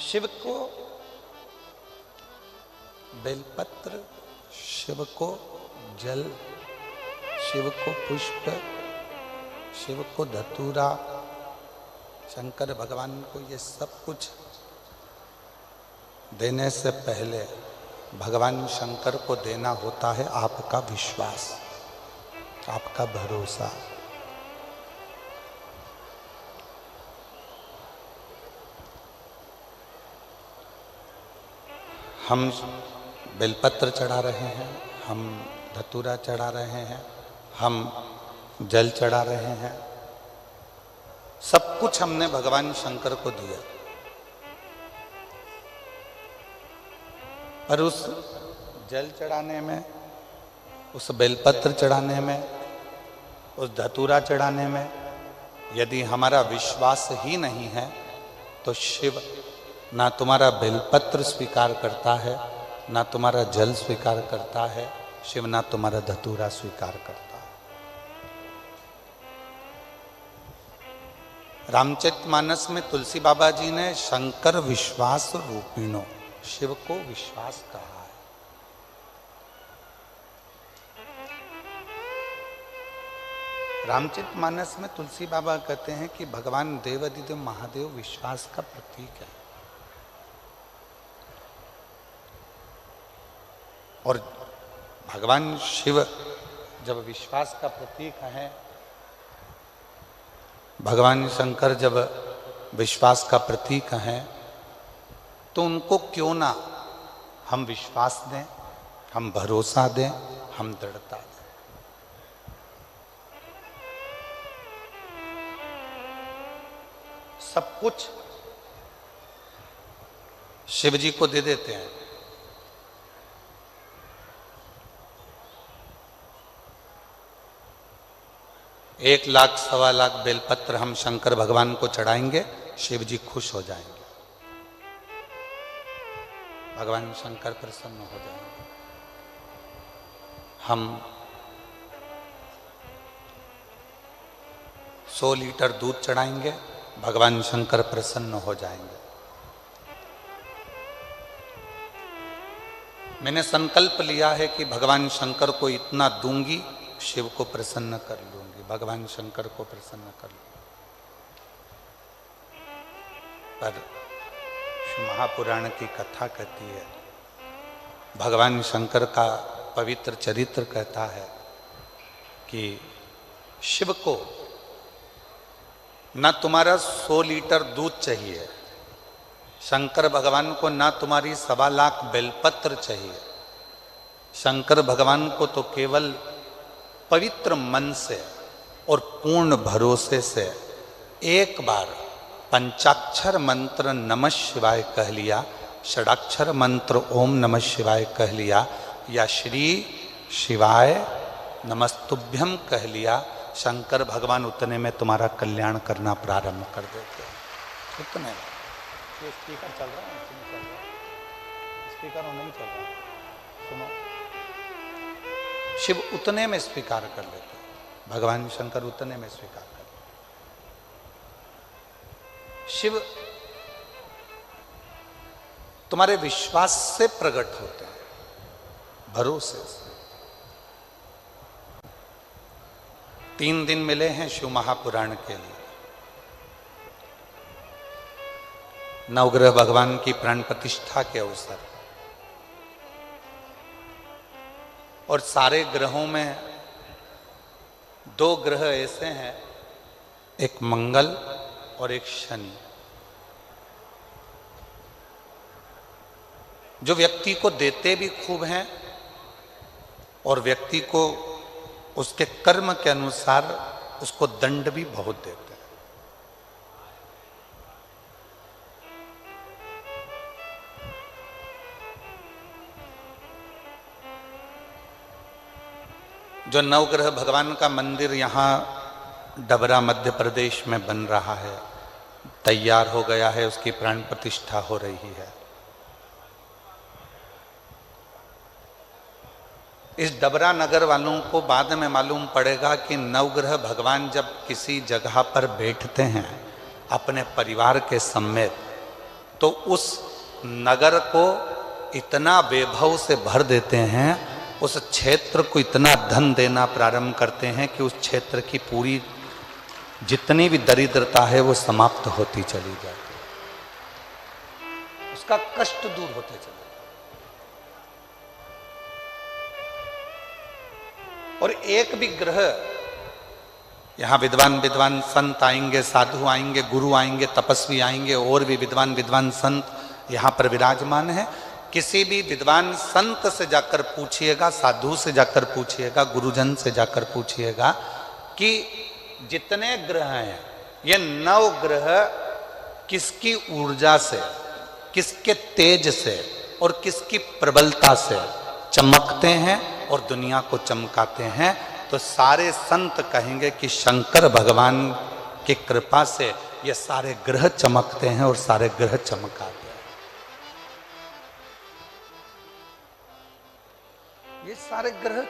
शिव को बेलपत्र, शिव को जल, शिव को पुष्प, शिव को धतूरा, शंकर भगवान को ये सब कुछ देने से पहले भगवान शंकर को देना होता है आपका विश्वास, आपका भरोसा। हम बेलपत्र चढ़ा रहे हैं, हम धतूरा चढ़ा रहे हैं, हम जल चढ़ा रहे हैं, सब कुछ हमने भगवान शंकर को दिया। पर उस जल चढ़ाने में, उस बेलपत्र चढ़ाने में, उस धतूरा चढ़ाने में यदि हमारा विश्वास ही नहीं है तो शिव ना तुम्हारा बेलपत्र स्वीकार करता है, ना तुम्हारा जल स्वीकार करता है, शिव ना तुम्हारा धतूरा स्वीकार करता है। रामचरितमानस में तुलसी बाबा जी ने शंकर विश्वास रूपिणो, शिव को विश्वास कहा है। रामचरितमानस में तुलसी बाबा कहते हैं कि भगवान देवाधिदेव महादेव विश्वास का प्रतीक है। और भगवान शिव जब विश्वास का प्रतीक है, भगवान शंकर जब विश्वास का प्रतीक हैं, तो उनको क्यों ना हम विश्वास दें, हम भरोसा दें, हम दृढ़ता दें। सब कुछ शिव जी को दे देते हैं। 1 लाख, 1.25 लाख बेलपत्र हम शंकर भगवान को चढ़ाएंगे, शिव जी खुश हो जाएंगे, भगवान शंकर प्रसन्न हो जाएंगे। हम 100 लीटर दूध चढ़ाएंगे, भगवान शंकर प्रसन्न हो जाएंगे। मैंने संकल्प लिया है कि भगवान शंकर को इतना दूंगी, शिव को प्रसन्न कर लूंगी, भगवान शंकर को प्रसन्न कर लूंगी। पर महापुराण की कथा कहती है, भगवान शंकर का पवित्र चरित्र कहता है कि शिव को ना तुम्हारा 100 लीटर दूध चाहिए, शंकर भगवान को ना तुम्हारी 1.25 लाख बेलपत्र चाहिए, शंकर भगवान को तो केवल पवित्र मन से और पूर्ण भरोसे से एक बार पंचाक्षर मंत्र नमः शिवाय कह लिया, षडाक्षर मंत्र ओम नमः शिवाय कह लिया, या श्री शिवाय नमस्तुभ्यम कह लिया, शंकर भगवान उतने में तुम्हारा कल्याण करना प्रारंभ कर देते हैं। उतने में ये स्पीकर चल रहा है, चल रहा है, स्पीकर नहीं चल रहा, सुनो। शिव उतने में स्वीकार कर लेते हैं, भगवान शंकर उतने में स्वीकार कर लेते। शिव तुम्हारे विश्वास से प्रकट होते हैं, भरोसे से। 3 दिन मिले हैं शिव महापुराण के लिए। नवग्रह भगवान की प्राण प्रतिष्ठा के अवसर, और सारे ग्रहों में 2 ग्रह ऐसे हैं, एक मंगल और एक शनि, जो व्यक्ति को देते भी खूब हैं और व्यक्ति को उसके कर्म के अनुसार उसको दंड भी बहुत देते हैं। जो नवग्रह भगवान का मंदिर यहाँ डबरा मध्य प्रदेश में बन रहा है, तैयार हो गया है, उसकी प्राण प्रतिष्ठा हो रही है। इस डबरा नगर वालों को बाद में मालूम पड़ेगा कि नवग्रह भगवान जब किसी जगह पर बैठते हैं अपने परिवार के समेत, तो उस नगर को इतना वैभव से भर देते हैं, उस क्षेत्र को इतना धन देना प्रारंभ करते हैं कि उस क्षेत्र की पूरी जितनी भी दरिद्रता है वो समाप्त होती चली जाती, उसका कष्ट दूर होते चले। और एक भी ग्रह, यहां विद्वान विद्वान संत आएंगे, साधु आएंगे, गुरु आएंगे, तपस्वी आएंगे, और भी विद्वान विद्वान संत यहां पर विराजमान है। किसी भी विद्वान संत से जाकर पूछिएगा, साधु से जाकर पूछिएगा, गुरुजन से जाकर पूछिएगा कि जितने ग्रह हैं, ये 9 ग्रह किसकी ऊर्जा से, किसके तेज से और किसकी प्रबलता से चमकते हैं और दुनिया को चमकाते हैं, तो सारे संत कहेंगे कि शंकर भगवान की कृपा से ये सारे ग्रह चमकते हैं और सारे ग्रह चमकाते हैं। ये सारे ग्रह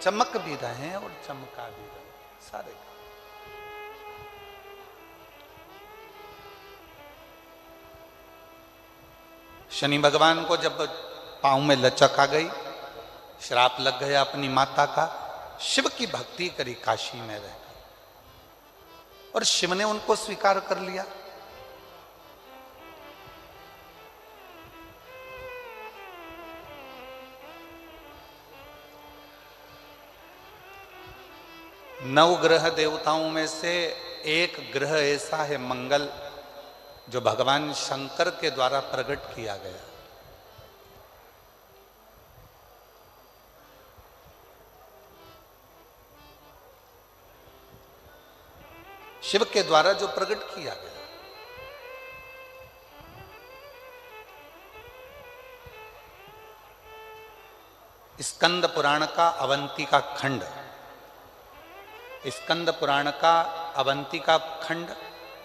चमक भी रहे हैं और चमका भी रहे हैं सारे। शनि भगवान को जब पांव में लचक आ गई, श्राप लग गया अपनी माता का, शिव की भक्ति करी काशी में रहकर, और शिव ने उनको स्वीकार कर लिया। नौ ग्रह देवताओं में से एक ग्रह ऐसा है मंगल, जो भगवान शंकर के द्वारा प्रकट किया गया। शिव के द्वारा जो प्रकट किया गया। स्कंद पुराण का अवंती का खंड, स्कंद पुराण का अवंती का खंड,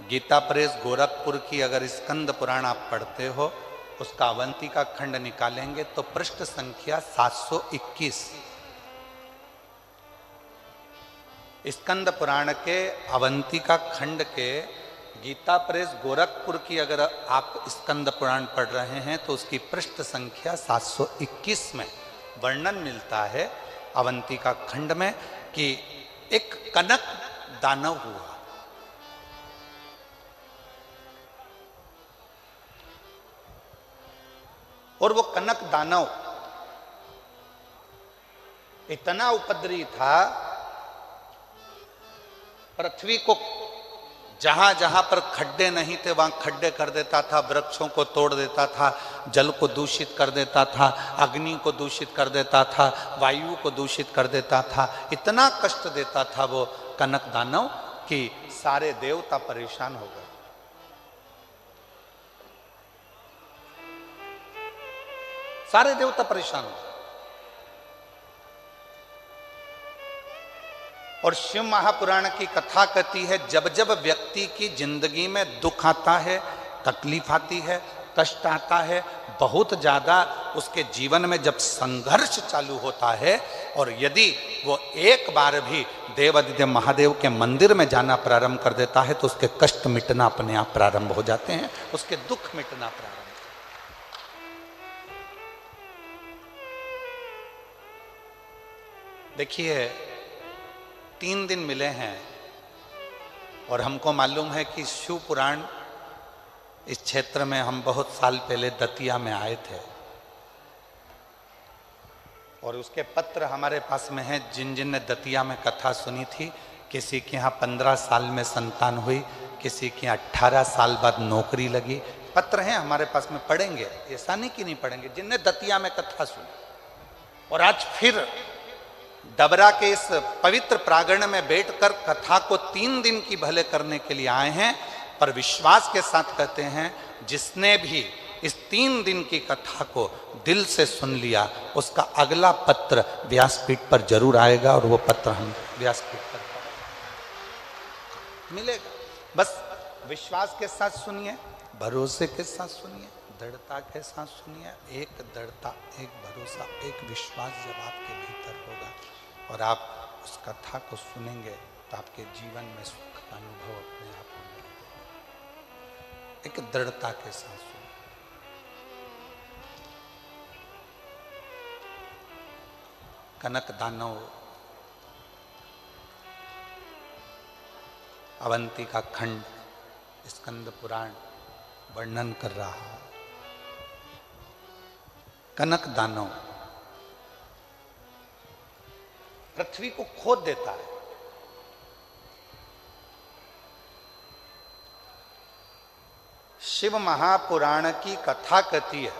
गीता प्रेस गोरखपुर की अगर स्कंद पुराण आप पढ़ते हो, उसका अवंती का खंड निकालेंगे तो पृष्ठ संख्या 721। स्कंद पुराण के अवंती का खंड के गीता प्रेस गोरखपुर की अगर आप स्कंद पुराण पढ़ रहे हैं तो उसकी पृष्ठ संख्या 721 में वर्णन मिलता है अवंती का खंड में कि एक कनक दानव हुआ। और वो कनक दानव इतना उपद्रवी था, पृथ्वी को जहां जहां पर खड्डे नहीं थे वहां खड्डे कर देता था, वृक्षों को तोड़ देता था, जल को दूषित कर देता था, अग्नि को दूषित कर देता था, वायु को दूषित कर देता था। इतना कष्ट देता था वो कनक दानव कि सारे देवता परेशान हो गए। सारे देवता परेशान हो गए। और शिव महापुराण की कथा कहती है, जब जब व्यक्ति की जिंदगी में दुख आता है, तकलीफ आती है, कष्ट आता है, बहुत ज्यादा उसके जीवन में जब संघर्ष चालू होता है, और यदि वो एक बार भी देवादिदेव महादेव के मंदिर में जाना प्रारंभ कर देता है तो उसके कष्ट मिटना अपने आप प्रारंभ हो जाते हैं, उसके दुख मिटना प्रारंभ। देखिए 3 दिन मिले हैं और हमको मालूम है कि शिव पुराण इस क्षेत्र में हम बहुत साल पहले दतिया में आए थे, और उसके पत्र हमारे पास में हैं। जिन जिन ने दतिया में कथा सुनी थी, किसी के यहाँ 15 साल में संतान हुई, किसी के यहाँ 18 साल बाद नौकरी लगी, पत्र हैं हमारे पास में, पढ़ेंगे, ऐसा नहीं कि नहीं पढ़ेंगे। जिनने दतिया में कथा सुनी और आज फिर डबरा के इस पवित्र प्रांगण में बैठकर कथा को 3 दिन की भले करने के लिए आए हैं, पर विश्वास के साथ कहते हैं जिसने भी इस 3 दिन की कथा को दिल से सुन लिया, उसका अगला पत्र व्यासपीठ पर जरूर आएगा, और वो पत्र हम व्यासपीठ पर मिलेगा। बस विश्वास के साथ सुनिए, भरोसे के साथ सुनिए, दृढ़ता के साथ सुनिए। एक दृढ़ता, एक भरोसा, एक विश्वास जब आपके भीतर होगा और आप उस कथा को सुनेंगे तो आपके जीवन में सुख का अनुभव अपने आप होगा। एक दृढ़ता के साथ सुनिए। कनक दानव अवंती का खंड स्कंद पुराण वर्णन कर रहा है। कनक दानव पृथ्वी को खोद देता है। शिव महापुराण की कथा कहती है,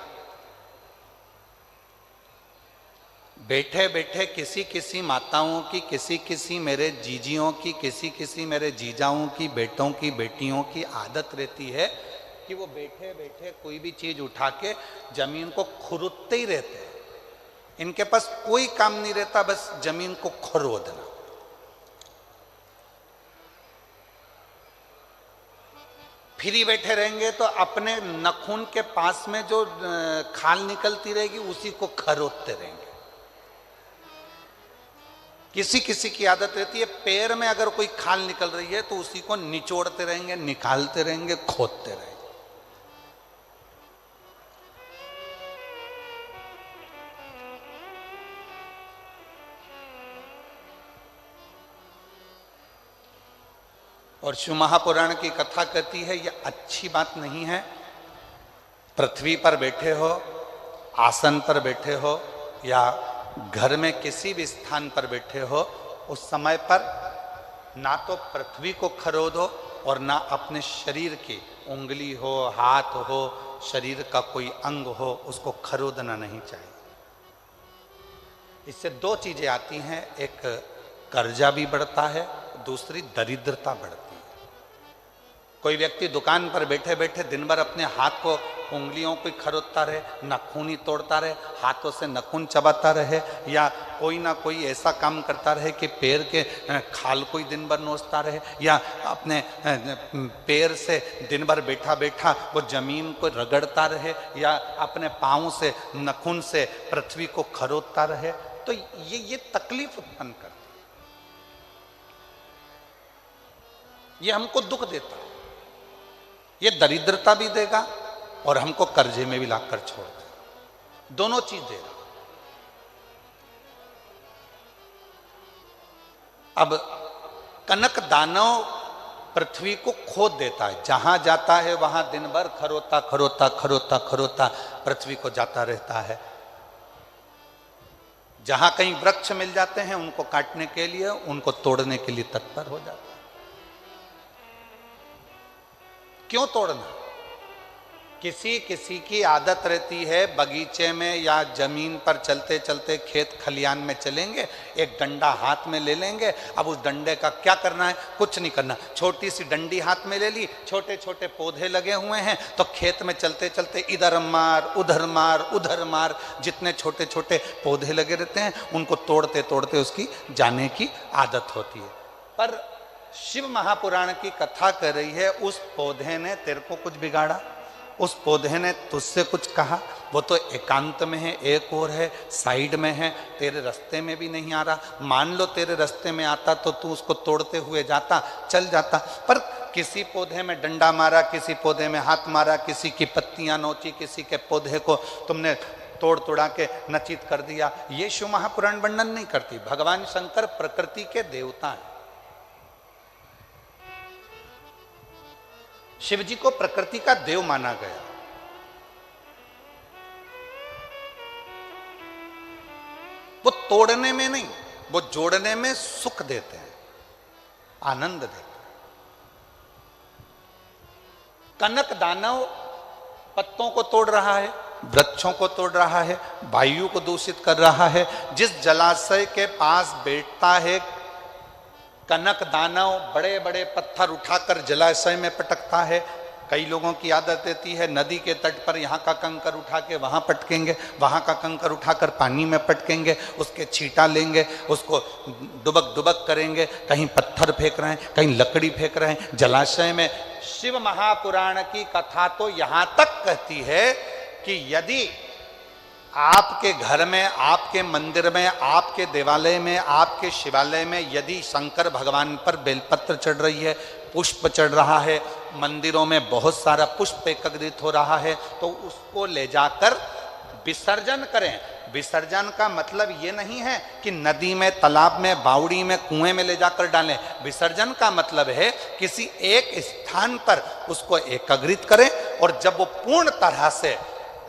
बैठे बैठे किसी किसी माताओं की, किसी किसी मेरे जीजियों की, किसी किसी मेरे जीजाओं की, बेटों की, बेटियों की आदत रहती है कि वो बैठे बैठे कोई भी चीज उठा के जमीन को खुरदते ही रहते हैं। इनके पास कोई काम नहीं रहता, बस जमीन को खुरदना। फ्री बैठे रहेंगे तो अपने नखून के पास में जो खाल निकलती रहेगी उसी को खरोदते रहेंगे। किसी किसी की आदत रहती है, पैर में अगर कोई खाल निकल रही है तो उसी को निचोड़ते रहेंगे, निकालते रहेंगे, खोदते रहेंगे। और शिव महापुराण की कथा कहती है यह अच्छी बात नहीं है। पृथ्वी पर बैठे हो, आसन पर बैठे हो या घर में किसी भी स्थान पर बैठे हो, उस समय पर ना तो पृथ्वी को खरोदो और ना अपने शरीर की उंगली हो, हाथ हो, शरीर का कोई अंग हो, उसको खरोदना नहीं चाहिए। इससे दो चीजें आती हैं, एक कर्जा भी बढ़ता है, दूसरी दरिद्रता बढ़ती है। कोई व्यक्ति दुकान पर बैठे बैठे दिन भर अपने हाथ को, उंगलियों को खरोदता रहे, नाखून ही तोड़ता रहे, हाथों से नाखून चबाता रहे, या कोई ना कोई ऐसा काम करता रहे कि पैर के खाल को ही दिन भर नोचता रहे, या अपने पैर से दिन भर बैठा बैठा वो जमीन को रगड़ता रहे, या अपने पाँव से, नाखून से पृथ्वी को खरोदता रहे, तो ये तकलीफ उत्पन्न करती है, ये हमको दुख देता है, ये दरिद्रता भी देगा और हमको कर्जे में भी लाकर छोड़ देगा। दोनों चीज देगा। अब कनक दानव पृथ्वी को खोद देता है, जहां जाता है वहां दिन भर खरोता खरोता खरोता खरोता पृथ्वी को जाता रहता है। जहां कहीं वृक्ष मिल जाते हैं उनको काटने के लिए, उनको तोड़ने के लिए तत्पर हो जाता है। क्यों तोड़ना? किसी किसी की आदत रहती है, बगीचे में या जमीन पर चलते चलते खेत खलियान में चलेंगे, एक डंडा हाथ में ले लेंगे। अब उस डंडे का क्या करना है? कुछ नहीं करना। छोटी सी डंडी हाथ में ले ली, छोटे छोटे पौधे लगे हुए हैं, तो खेत में चलते चलते इधर मार उधर मार उधर मार, जितने छोटे छोटे पौधे लगे रहते हैं उनको तोड़ते तोड़ते उसकी जाने की आदत होती है। पर शिव महापुराण की कथा कर रही है, उस पौधे ने तेरे को कुछ बिगाड़ा, उस पौधे ने तुझसे कुछ कहा, वो तो एकांत में है, एक और है, साइड में है, तेरे रास्ते में भी नहीं आ रहा। मान लो तेरे रास्ते में आता तो तू उसको तोड़ते हुए जाता, चल जाता, पर किसी पौधे में डंडा मारा, किसी पौधे में हाथ मारा, किसी की पत्तियां नोची, किसी के पौधे को तुमने तोड़ तोड़ा के नचित कर दिया। ये शिव महापुराण वर्णन नहीं करती। भगवान शंकर प्रकृति के देवता हैं। शिव जी को प्रकृति का देव माना गया। वो तोड़ने में नहीं, वो जोड़ने में सुख देते हैं, आनंद देते हैं। कनक दानव पत्तों को तोड़ रहा है, वृक्षों को तोड़ रहा है, वायु को दूषित कर रहा है। जिस जलाशय के पास बैठता है कनक दानव, बड़े बड़े पत्थर उठाकर जलाशय में पटकता है। कई लोगों की आदत रहती है नदी के तट पर यहाँ का कंकर उठा के वहाँ पटकेंगे, वहाँ का कंकर उठाकर पानी में पटकेंगे, उसके छींटा लेंगे, उसको डुबक डुबक करेंगे। कहीं पत्थर फेंक रहे हैं, कहीं लकड़ी फेंक रहे हैं जलाशय में। शिव महापुराण की कथा तो यहाँ तक कहती है कि यदि आपके घर में, आपके मंदिर में, आपके देवालय में, आपके शिवालय में यदि शंकर भगवान पर बेलपत्र चढ़ रही है, पुष्प चढ़ रहा है, मंदिरों में बहुत सारा पुष्प एकत्रित हो रहा है, तो उसको ले जाकर विसर्जन करें। विसर्जन का मतलब ये नहीं है कि नदी में, तालाब में, बावड़ी में, कुएं में ले जाकर डालें। विसर्जन का मतलब है किसी एक स्थान पर उसको एकत्रित करें और जब वो पूर्ण तरह से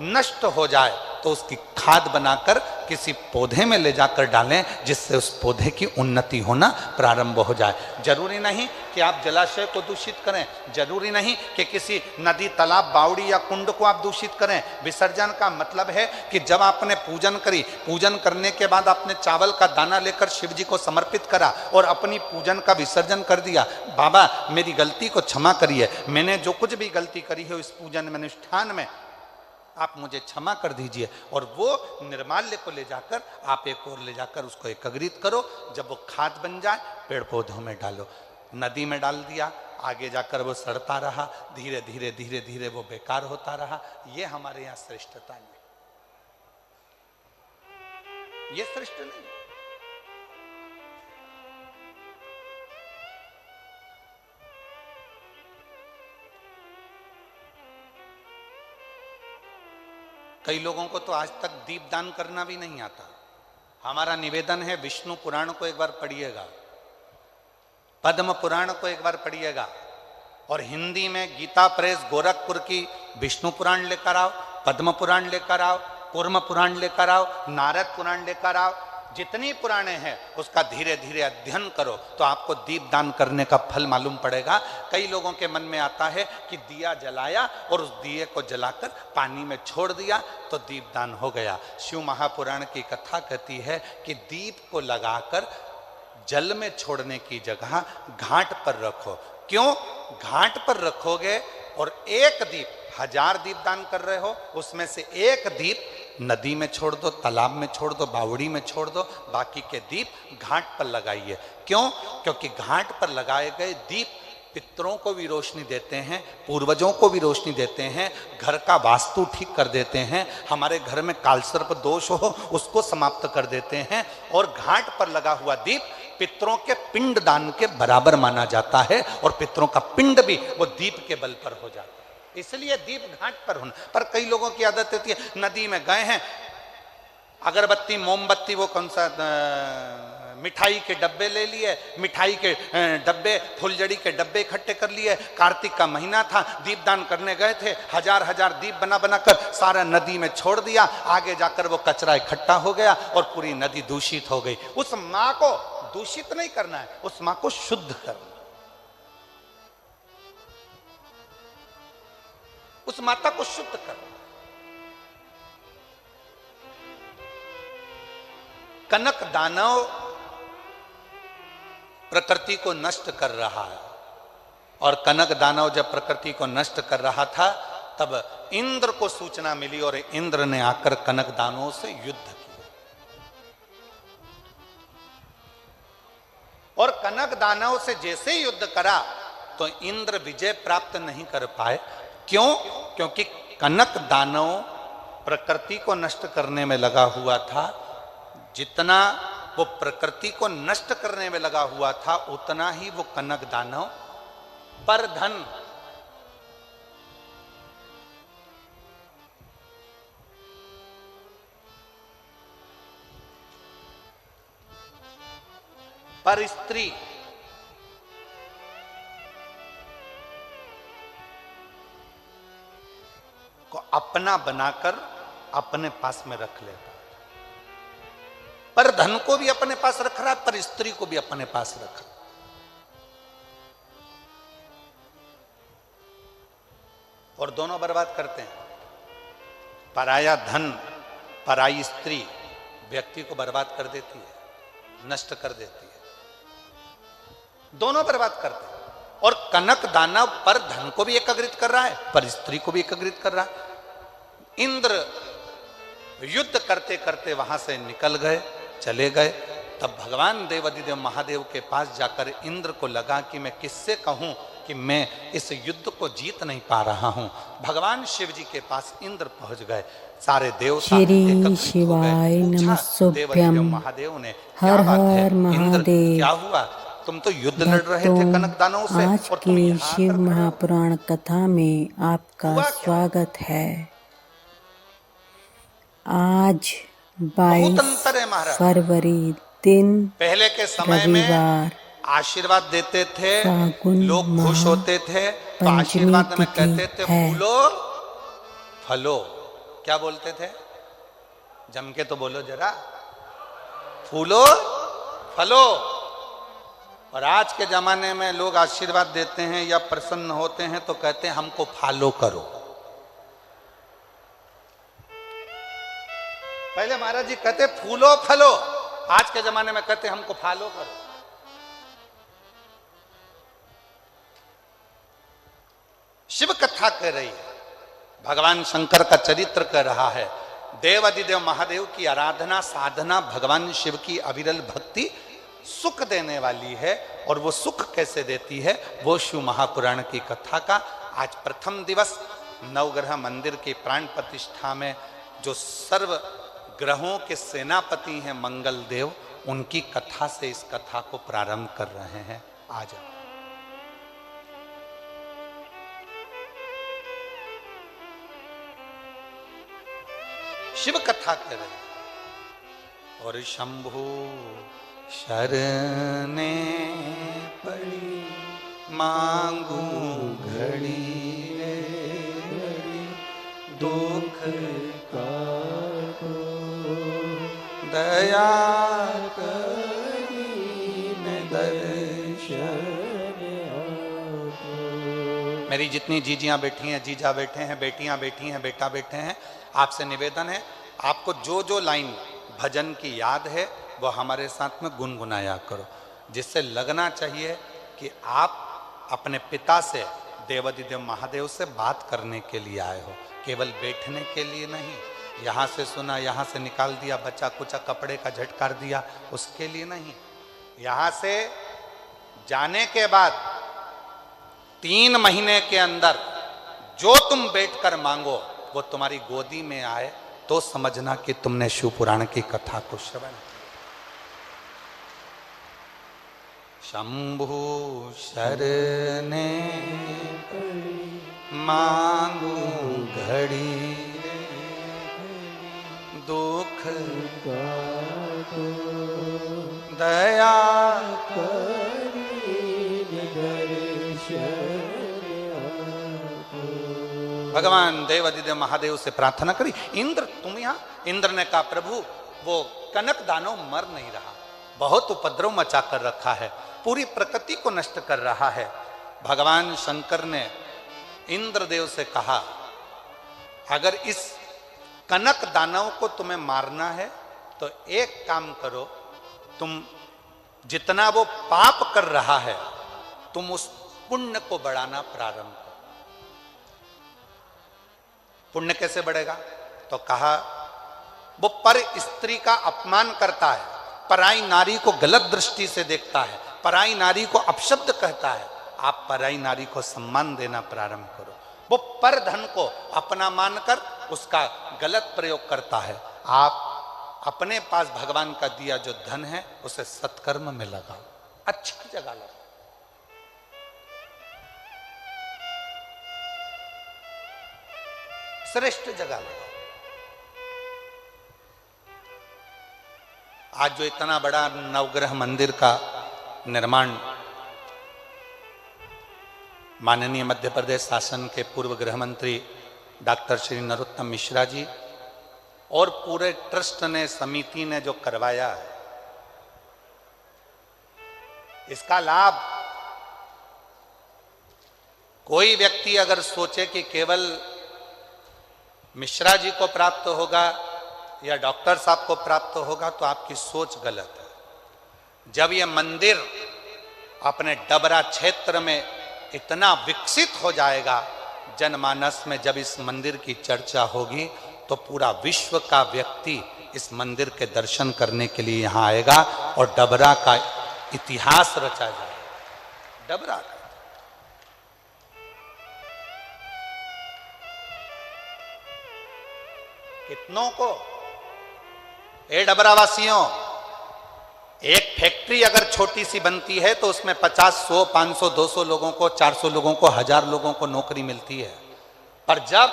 नष्ट हो जाए तो उसकी खाद बनाकर किसी पौधे में ले जाकर डालें, जिससे उस पौधे की उन्नति होना प्रारंभ हो जाए। जरूरी नहीं कि आप जलाशय को दूषित करें, जरूरी नहीं कि किसी नदी, तालाब, बावड़ी या कुंड को आप दूषित करें। विसर्जन का मतलब है कि जब आपने पूजन करी, पूजन करने के बाद आपने चावल का दाना लेकर शिव जी को समर्पित करा और अपनी पूजन का विसर्जन कर दिया, बाबा मेरी गलती को क्षमा करिए, मैंने जो कुछ भी गलती करी है इस पूजन में, अनुष्ठान में, आप मुझे क्षमा कर दीजिए। और वो निर्माल्य को ले जाकर आप एक और ले जाकर उसको एकत्रित करो, जब वो खाद बन जाए पेड़ पौधों में डालो। नदी में डाल दिया, आगे जाकर वो सड़ता रहा, धीरे धीरे धीरे धीरे वो बेकार होता रहा। ये हमारे यहाँ श्रेष्ठता नहीं, ये श्रेष्ठ नहीं। कई लोगों को तो आज तक दीपदान करना भी नहीं आता। हमारा निवेदन है विष्णु पुराण को एक बार पढ़िएगा, पद्म पुराण को एक बार पढ़िएगा, और हिंदी में गीता प्रेस गोरखपुर की विष्णु पुराण लेकर आओ, पद्म पुराण लेकर आओ, कूर्म पुराण लेकर आओ, नारद पुराण लेकर आओ, जितनी पुराणे हैं उसका धीरे धीरे अध्ययन करो तो आपको दीपदान करने का फल मालूम पड़ेगा। कई लोगों के मन में आता है कि दिया जलाया और उस दिए को जलाकर पानी में छोड़ दिया तो दीपदान हो गया। शिव महापुराण की कथा कहती है कि दीप को लगाकर जल में छोड़ने की जगह घाट पर रखो। क्यों? घाट पर रखोगे और एक दीप, 1000 दीप दान कर रहे हो, उसमें से एक दीप नदी में छोड़ दो, तालाब में छोड़ दो, बावड़ी में छोड़ दो, बाकी के दीप घाट पर लगाइए। क्यों? क्योंकि घाट पर लगाए गए दीप पितरों को भी रोशनी देते हैं, पूर्वजों को भी रोशनी देते हैं, घर का वास्तु ठीक कर देते हैं, हमारे घर में कालसर्प दोष हो उसको समाप्त कर देते हैं। और घाट पर लगा हुआ दीप पितरों के पिंड दान के बराबर माना जाता है और पितरों का पिंड भी वो दीप के बल पर हो जाता है। इसलिए दीप घाट पर होना। पर कई लोगों की आदत होती है, नदी में गए हैं, अगरबत्ती, मोमबत्ती, वो कौन सा मिठाई के डब्बे ले लिए, मिठाई के डब्बे, फुलझड़ी के डब्बे इकट्ठे कर लिए। कार्तिक का महीना था, दीपदान करने गए थे, 1000 दीप बना बनाकर सारा नदी में छोड़ दिया। आगे जाकर वो कचरा इकट्ठा हो गया और पूरी नदी दूषित हो गई। उस माँ को दूषित नहीं करना है, उस माँ को शुद्ध करना, उस माता को शुद्ध करना। कनक दानव प्रकृति को नष्ट कर रहा है, और कनक दानव जब प्रकृति को नष्ट कर रहा था तब इंद्र को सूचना मिली और इंद्र ने आकर कनक दानवों से युद्ध किया। और कनक दानव से जैसे युद्ध करा तो इंद्र विजय प्राप्त नहीं कर पाए। क्यों? क्योंकि कनक दानव प्रकृति को नष्ट करने में लगा हुआ था। जितना वो प्रकृति को नष्ट करने में लगा हुआ था उतना ही वो कनक दानव पर धन, पर स्त्री, को अपना बनाकर अपने पास में रख लेता। पर धन को भी अपने पास रख रहा है, पर स्त्री को भी अपने पास रख रहा। और दोनों बर्बाद करते हैं। पराया धन, पराई स्त्री व्यक्ति को बर्बाद कर देती है, नष्ट कर देती है, दोनों बर्बाद करते हैं। और कनक दानव पर धन को भी एकत्रित कर रहा है, पर स्त्री को भी एकत्रित कर रहा है। इंद्र युद्ध करते करते वहां से निकल गए, चले गए। तब भगवान देवाधिदेव महादेव के पास जाकर इंद्र को लगा कि मैं किससे कहूं कि मैं इस युद्ध को जीत नहीं पा रहा हूं। भगवान शिव जी के पास इंद्र पहुंच गए, सारे देवता श्री शिवाय नमस्तुभ्यं। महादेव ने हर हर महादेव। क्या हुआ? तुम तो युद्ध लड़ रहे थे कनक दानवों से। आज की शिव महापुराण कथा में आपका स्वागत है। आज बहुत 22 अंतर है महाराज। फरवरी दिन पहले के समय में रविवार आशीर्वाद देते थे, फागुन लोग खुश माह होते थे, तो पंचमी आशीर्वाद में तिथि कहते थे है। फूलो फलो। क्या बोलते थे? जम के तो बोलो जरा, फूलो फलो। और आज के जमाने में लोग आशीर्वाद देते हैं या प्रसन्न होते हैं तो कहते हैं हमको फॉलो करो। पहले महाराज जी कहते फूलो फलो, आज के जमाने में कहते हमको फॉलो करो। शिव कथा कह रही है, भगवान शंकर का चरित्र कह रहा है। देव अधिदेव महादेव की आराधना साधना भगवान शिव की अविरल भक्ति सुख देने वाली है। और वो सुख कैसे देती है, वो शिव महापुराण की कथा का आज प्रथम दिवस नवग्रह मंदिर की प्राण प्रतिष्ठा में जो सर्व ग्रहों के सेनापति हैं मंगल देव, उनकी कथा से इस कथा को प्रारंभ कर रहे हैं। आज शिव कथा कर रहे हैं। और शंभु शरणे पड़ी मांगू घड़ी रे घड़ी, दुख का दया करीने दर्शन। मेरी जितनी जीजियां बैठी हैं, जीजा बैठे हैं, बेटियां बैठी हैं, बेटा बैठे हैं, आपसे निवेदन है, आपको जो जो लाइन भजन की याद है वो हमारे साथ में गुनगुनाया करो, जिससे लगना चाहिए कि आप अपने पिता से देवाधिदेव महादेव से बात करने के लिए आए हो, केवल बैठने के लिए नहीं। यहाँ से सुना, यहाँ से निकाल दिया, बच्चा कुचा कपड़े का झटकार दिया, उसके लिए नहीं। यहाँ से जाने के बाद 3 महीने के अंदर जो तुम बैठकर मांगो वो तुम्हारी गोदी में आए तो समझना कि तुमने शिव पुराण की कथा को श्रवण। शंभु शरणे मांगू घड़ी दुख दया भगवान देव अधिदेव महादेव से प्रार्थना करी। इंद्र तुम यहाँ? इंद्र ने कहा प्रभु वो कनक दानव मर नहीं रहा, बहुत उपद्रव मचा कर रखा है, पूरी प्रकृति को नष्ट कर रहा है। भगवान शंकर ने इंद्रदेव से कहा अगर इस कनक दानव को तुम्हें मारना है तो एक काम करो, तुम जितना वो पाप कर रहा है तुम उस पुण्य को बढ़ाना प्रारंभ करो। पुण्य कैसे बढ़ेगा? तो कहा वो पर स्त्री का अपमान करता है, पराई नारी को गलत दृष्टि से देखता है, पराई नारी को अपशब्द कहता है, आप पराई नारी को सम्मान देना प्रारंभ करो। वो पर धन को अपना मानकर उसका गलत प्रयोग करता है, आप अपने पास भगवान का दिया जो धन है उसे सत्कर्म में लगाओ, अच्छी जगह लगाओ। श्रेष्ठ जगह लगाओ। आज जो इतना बड़ा नवग्रह मंदिर का निर्माण माननीय मध्य प्रदेश शासन के पूर्व गृह मंत्री डॉक्टर श्री नरोत्तम मिश्रा जी और पूरे ट्रस्ट ने, समिति ने जो करवाया है, इसका लाभ कोई व्यक्ति अगर सोचे कि केवल मिश्रा जी को प्राप्त होगा या डॉक्टर साहब को प्राप्त होगा तो आपकी सोच गलत है। जब यह मंदिर अपने डबरा क्षेत्र में इतना विकसित हो जाएगा, जनमानस में जब इस मंदिर की चर्चा होगी तो पूरा विश्व का व्यक्ति इस मंदिर के दर्शन करने के लिए यहाँ आएगा और डबरा का इतिहास रचा जाएगा। डबरा का कितनों को, ए डबरावासियों, एक फैक्ट्री अगर छोटी सी बनती है तो उसमें 50, 100, 500, 200 लोगों को, 400 लोगों को, 1000 लोगों को नौकरी मिलती है। पर जब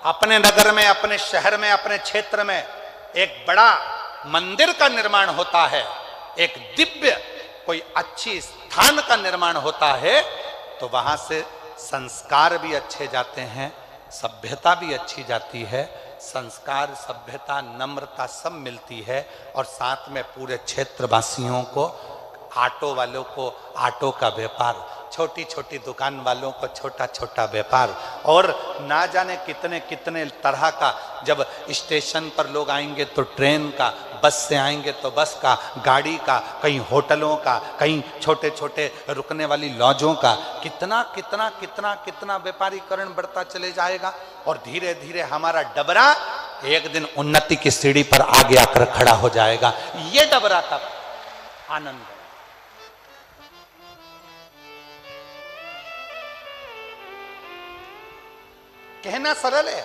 अपने नगर में, अपने शहर में, अपने क्षेत्र में एक बड़ा मंदिर का निर्माण होता है, एक दिव्य कोई अच्छी स्थान का निर्माण होता है, तो वहां से संस्कार भी अच्छे जाते हैं, सभ्यता भी अच्छी जाती है, संस्कार, सभ्यता, नम्रता सब मिलती है। और साथ में पूरे क्षेत्रवासियों को, ऑटो वालों को ऑटो का व्यापार, छोटी छोटी दुकान वालों को छोटा छोटा व्यापार, और ना जाने कितने कितने तरह का, जब स्टेशन पर लोग आएंगे तो ट्रेन का, बस से आएंगे तो बस का, गाड़ी का, कहीं होटलों का, कहीं छोटे छोटे रुकने वाली लॉजों का, कितना कितना कितना कितना व्यापारीकरण बढ़ता चले जाएगा। और धीरे धीरे हमारा डबरा एक दिन उन्नति की सीढ़ी पर आगे आकर खड़ा हो जाएगा। ये डबरा का आनंद है। कहना सरल है।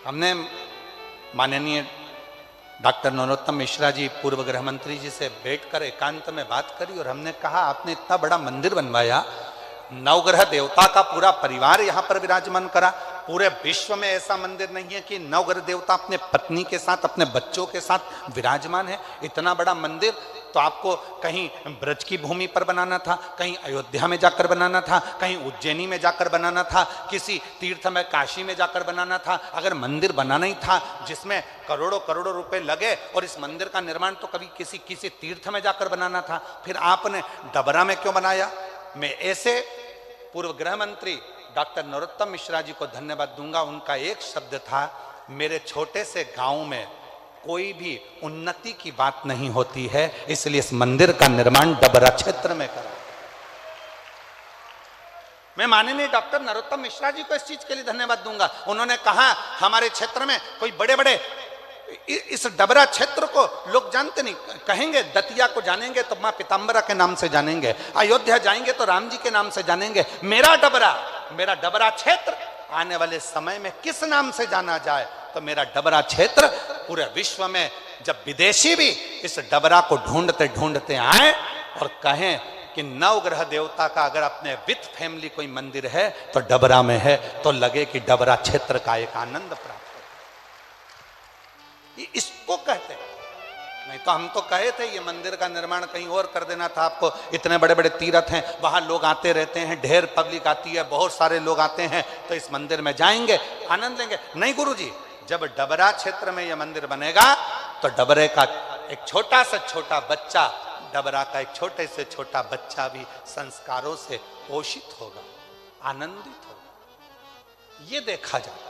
हमने माननीय डॉक्टर नरोत्तम मिश्रा जी, पूर्व गृह मंत्री जी से बैठकर एकांत में बात करी और हमने कहा, आपने इतना बड़ा मंदिर बनवाया, नवग्रह देवता का पूरा परिवार यहां पर विराजमान करा, पूरे विश्व में ऐसा मंदिर नहीं है कि नवग्रह देवता अपने पत्नी के साथ, अपने बच्चों के साथ विराजमान है। इतना बड़ा मंदिर तो आपको कहीं ब्रज की भूमि पर बनाना था, कहीं अयोध्या में जाकर बनाना था, कहीं उज्जैनी में जाकर बनाना था, किसी तीर्थ में काशी में जाकर बनाना था। अगर मंदिर बनाना ही था जिसमें करोड़ों करोड़ों रुपए लगे, और इस मंदिर का निर्माण तो कभी किसी तीर्थ में जाकर बनाना था, फिर आपने डबरा में क्यों बनाया? मैं ऐसे पूर्व गृह मंत्री डॉक्टर नरोत्तम मिश्रा जी को धन्यवाद दूंगा। उनका एक शब्द था, मेरे छोटे से गांव में कोई भी उन्नति की बात नहीं होती है, इसलिए इस मंदिर का निर्माण डबरा क्षेत्र में करा। मैं माननीय डॉक्टर नरोत्तम मिश्रा जी को इस चीज के लिए धन्यवाद दूंगा। उन्होंने कहा, हमारे क्षेत्र में कोई बड़े बड़े, इस डबरा क्षेत्र को लोग जानते नहीं, कहेंगे दतिया को जानेंगे तो मां पीताम्बरा के नाम से जानेंगे, अयोध्या जाएंगे तो राम जी के नाम से जानेंगे। मेरा डबरा क्षेत्र आने वाले समय में किस नाम से जाना जाए? तो मेरा डबरा क्षेत्र पूरे विश्व में, जब विदेशी भी इस डबरा को ढूंढते ढूंढते आए और कहें कि नवग्रह देवता का अगर अपने विथ फैमिली कोई मंदिर है तो डबरा में है, तो लगे कि डबरा क्षेत्र का एक आनंद प्राप्त हो। इसको कहते हैं। नहीं तो हम तो कहे थे ये मंदिर का निर्माण कहीं और कर देना था आपको, इतने बड़े बड़े तीर्थ हैं, वहां लोग आते रहते हैं, ढेर पब्लिक आती है, बहुत सारे लोग आते हैं, तो इस मंदिर में जाएंगे, आनंद लेंगे। नहीं गुरुजी, जब डबरा क्षेत्र में यह मंदिर बनेगा तो डबरे का एक छोटा से छोटा बच्चा, डबरा का एक छोटे से छोटा बच्चा भी संस्कारों से पोषित होगा, आनंदित होगा। ये देखा जाता है।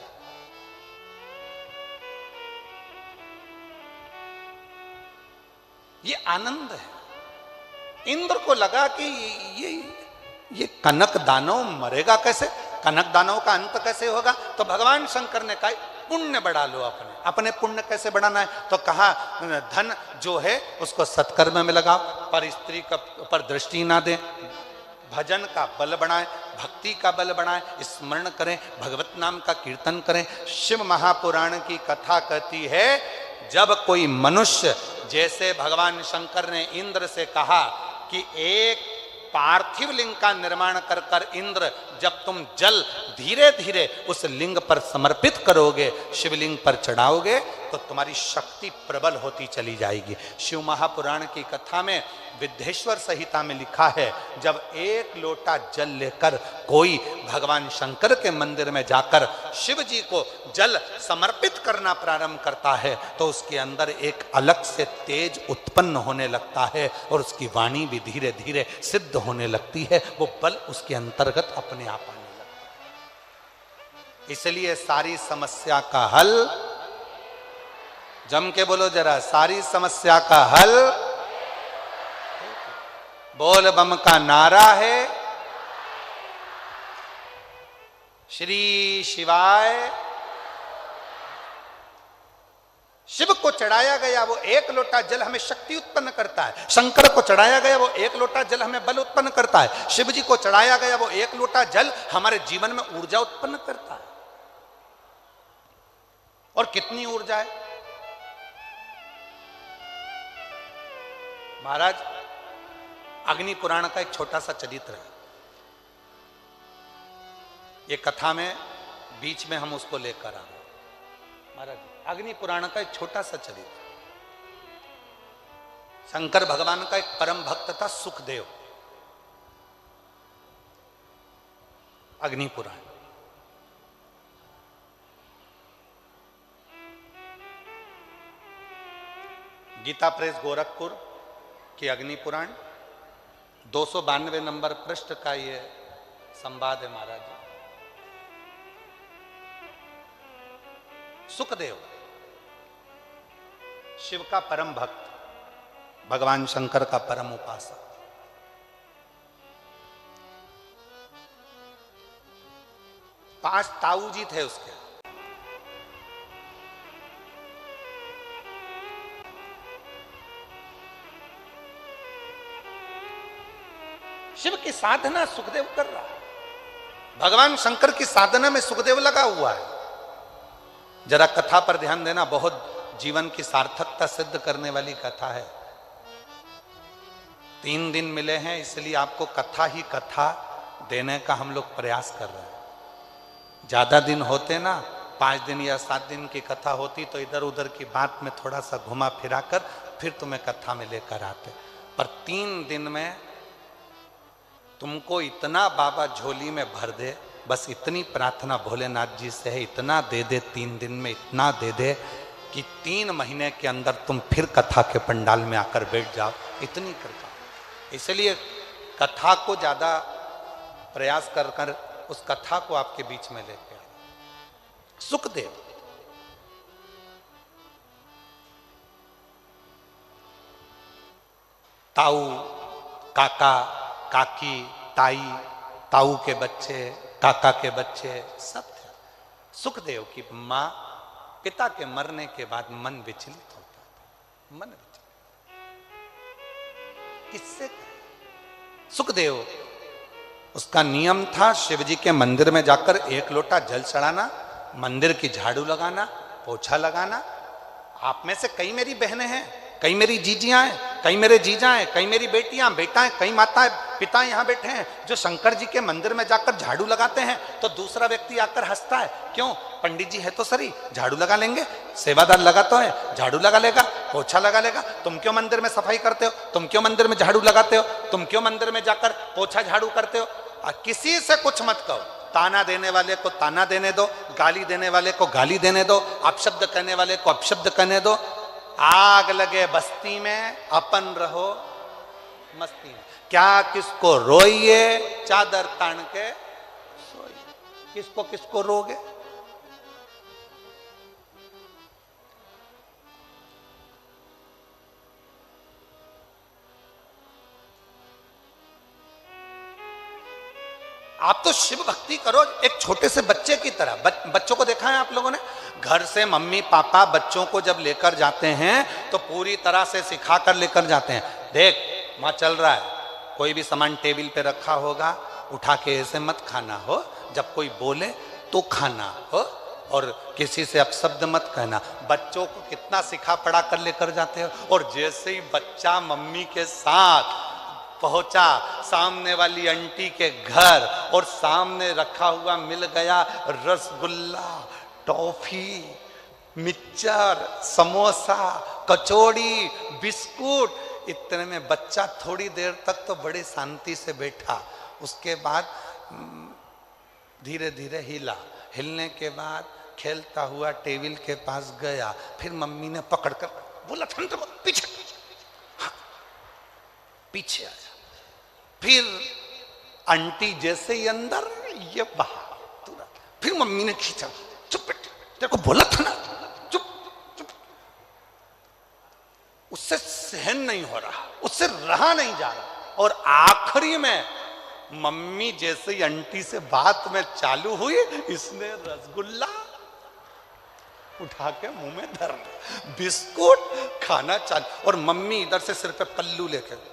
ये आनंद है। इंद्र को लगा कि ये कनक दानव मरेगा कैसे, कनक दानव का अंत कैसे होगा? तो भगवान शंकर ने कहा, पुण्य बढ़ा लो, अपने पुण्य कैसे बढ़ाना है? तो कहा, धन जो है उसको सत्कर्म में लगाओ, पर स्त्री का पर दृष्टि ना दें, भजन का बल बढ़ाएं, भक्ति का बल बढ़ाएं, स्मरण करें, भगवत नाम का कीर्तन करें। शिव महापुराण की कथा कहती है, जब कोई मनुष्य, जैसे भगवान शंकर ने इंद्र से कहा कि एक पार्थिव लिंग का निर्माण कर कर इंद्र, जब तुम जल धीरे धीरे उस लिंग पर समर्पित करोगे, शिवलिंग पर चढ़ाओगे, तो तुम्हारी शक्ति प्रबल होती चली जाएगी। शिव महापुराण की कथा में, विद्येश्वर संहिता में लिखा है, जब एक लोटा जल लेकर कोई भगवान शंकर के मंदिर में जाकर शिव जी को जल समर्पित करना प्रारंभ करता है, तो उसके अंदर एक अलग से तेज उत्पन्न होने लगता है और उसकी वाणी भी धीरे धीरे सिद्ध होने लगती है, वो बल उसके अंतर्गत अपने आप आने लगता है। इसलिए सारी समस्या का हल, जम के बोलो जरा, सारी समस्या का हल बोल बम का नारा है, श्री शिवाय। शिव को चढ़ाया गया वो एक लोटा जल हमें शक्ति उत्पन्न करता है, शंकर को चढ़ाया गया वो एक लोटा जल हमें बल उत्पन्न करता है, शिव जी को चढ़ाया गया वो एक लोटा जल हमारे जीवन में ऊर्जा उत्पन्न करता है। और कितनी ऊर्जा है महाराज। अग्नि पुराण का एक छोटा सा चरित्र है। ये कथा में बीच में हम उसको लेकर आ रहे हैं। महाराज अग्नि पुराण का एक छोटा सा चरित्र। शंकर भगवान का एक परम भक्त था सुखदेव। अग्नि पुराण गीता प्रेस गोरखपुर की अग्नि पुराण 292 नंबर पृष्ठ का ये संवाद है महाराज जी। सुखदेव शिव का परम भक्त, भगवान शंकर का परम उपासक। पांच ताऊ जी थे उसके। शिव की साधना सुखदेव कर रहा है, भगवान शंकर की साधना में सुखदेव लगा हुआ है। जरा कथा पर ध्यान देना, बहुत जीवन की सार्थकता सिद्ध करने वाली कथा है। 3 दिन मिले हैं, इसलिए आपको कथा ही कथा देने का हम लोग प्रयास कर रहे हैं। ज्यादा दिन होते ना, 5 दिन या 7 दिन की कथा होती तो इधर उधर की बात में थोड़ा सा घुमा फिरा कर फिर तुम्हें कथा में लेकर आते। पर 3 दिन में तुमको इतना बाबा झोली में भर दे, बस इतनी प्रार्थना भोलेनाथ जी से है, इतना दे दे 3 दिन में, इतना दे दे कि 3 महीने के अंदर तुम फिर कथा के पंडाल में आकर बैठ जाओ। इतनी कृपा, इसलिए कथा को ज्यादा प्रयास कर कर उस कथा को आपके बीच में लेके आए। सुखदेव ताऊ, काका, काकी, ताई, ताऊ के बच्चे, काका के बच्चे सब थे। सुखदेव की मां पिता के मरने के बाद मन विचलित होता था। मन विचलित किससे? सुखदेव उसका नियम था शिव जी के मंदिर में जाकर 1 लोटा जल चढ़ाना, मंदिर की झाड़ू लगाना, पोछा लगाना। आप में से कई मेरी बहनें हैं, कई मेरी जीजियां हैं, कई मेरे जीजा हैं, कई मेरी बेटियां बेटा हैं, कई माताएं पिता यहां बैठे हैं जो शंकर जी के मंदिर में जाकर झाड़ू लगाते हैं तो दूसरा व्यक्ति आकर हंसता है। क्यों? पंडित जी है तो सही, झाड़ू लगा लेंगे, सेवादार लगा तो है, झाड़ू लगा लेगा, पोछा लगा लेगा। तुम क्यों मंदिर में सफाई करते हो? तुम क्यों मंदिर में झाड़ू लगाते हो? तुम क्यों मंदिर में जाकर पोछा झाड़ू करते हो? किसी से कुछ मत कहो। ताना देने वाले को ताना देने दो, गाली देने वाले को गाली देने दो, अपशब्द कहने वाले को अपशब्द कहने दो। आग लगे बस्ती में, अपन रहो मस्ती में। क्या किसको रोइए, चादर तान के सोइए। किसको किसको रोगे? आप तो शिव भक्ति करो एक छोटे से बच्चे की तरह। बच्चों को देखा है आप लोगों ने? घर से मम्मी पापा बच्चों को जब लेकर जाते हैं तो पूरी तरह से सिखा कर लेकर जाते हैं। देख मां चल रहा है, कोई भी सामान टेबल पे रखा होगा उठा के ऐसे मत खाना हो, जब कोई बोले तो खाना हो, और किसी से अपशब्द मत कहना। बच्चों को कितना सिखा पढ़ा कर लेकर जाते हो। और जैसे ही बच्चा मम्मी के साथ पहुंचा सामने वाली आंटी के घर और सामने रखा हुआ मिल गया रसगुल्ला, टॉफी, मिक्सचर, समोसा, कचौड़ी, बिस्कुट, इतने में बच्चा थोड़ी देर तक तो बड़ी शांति से बैठा। उसके बाद धीरे धीरे हिला, हिलने के बाद खेलता हुआ टेबल के पास गया। फिर मम्मी ने पकड़कर बोला पीछे, हाँ, पीछे आया। फिर आंटी जैसे ही अंदर, ये बाहर तुरंत। फिर मम्मी ने खींचा, चुप बेटे, तेरे को बोला था ना, चुप चुप। उससे सहन नहीं हो रहा, उससे रहा नहीं जा रहा। और आखिरी में मम्मी जैसे ही आंटी से बात में चालू हुई, इसने रसगुल्ला उठा के मुंह में धर लिया, बिस्कुट खाना चालू। और मम्मी इधर से सिर पे पल्लू लेके,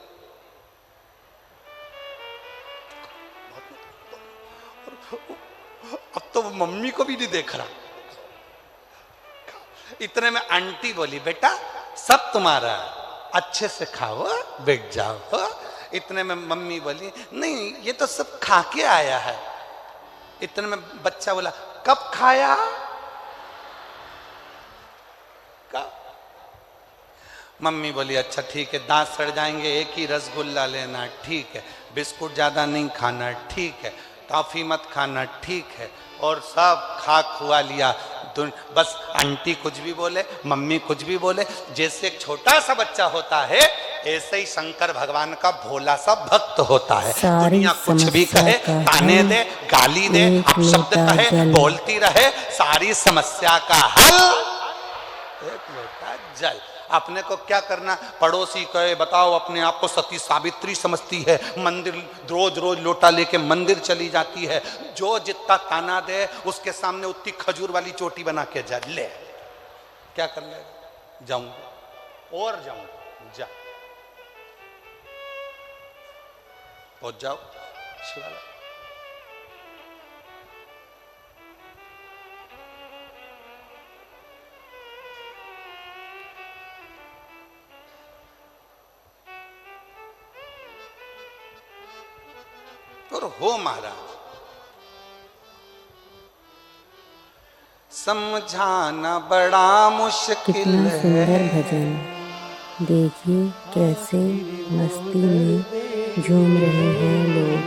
अब तो मम्मी को भी नहीं देख रहा। इतने में आंटी बोली, बेटा सब तुम्हारा है, अच्छे से खाओ, बैठ जाओ। इतने में मम्मी बोली, नहीं ये तो सब खा के आया है। इतने में बच्चा बोला कब खाया, कब? मम्मी बोली अच्छा ठीक है, दांत सड़ जाएंगे, एक ही रसगुल्ला लेना, ठीक है, बिस्कुट ज्यादा नहीं खाना, ठीक है, टॉफी मत खाना, ठीक है, और सब खा खुआ लिया। बस आंटी कुछ भी बोले, मम्मी कुछ भी बोले, जैसे एक छोटा सा बच्चा होता है ऐसे ही शंकर भगवान का भोला सा भक्त होता है। दुनिया कुछ भी कहे, ताने दे, गाली दे, अपशब्द कहे, बोलती रहे, सारी समस्या का हल एक लोटा जल। अपने को क्या करना, पड़ोसी कहे बताओ अपने आप को सती सावित्री समझती है, मंदिर रोज रोज लोटा लेके मंदिर चली जाती है, जो जितना ताना दे उसके सामने उतनी खजूर वाली चोटी बना के जा ले, क्या कर ले, जाऊंगा और जाऊंगा, जा पहुंच जाओ शिवालय। और हो महाराज समझाना बड़ा मुश्किल कितना है। सुंदर भजन, देखिए कैसे मस्ती में झूम रहे हैं लोग।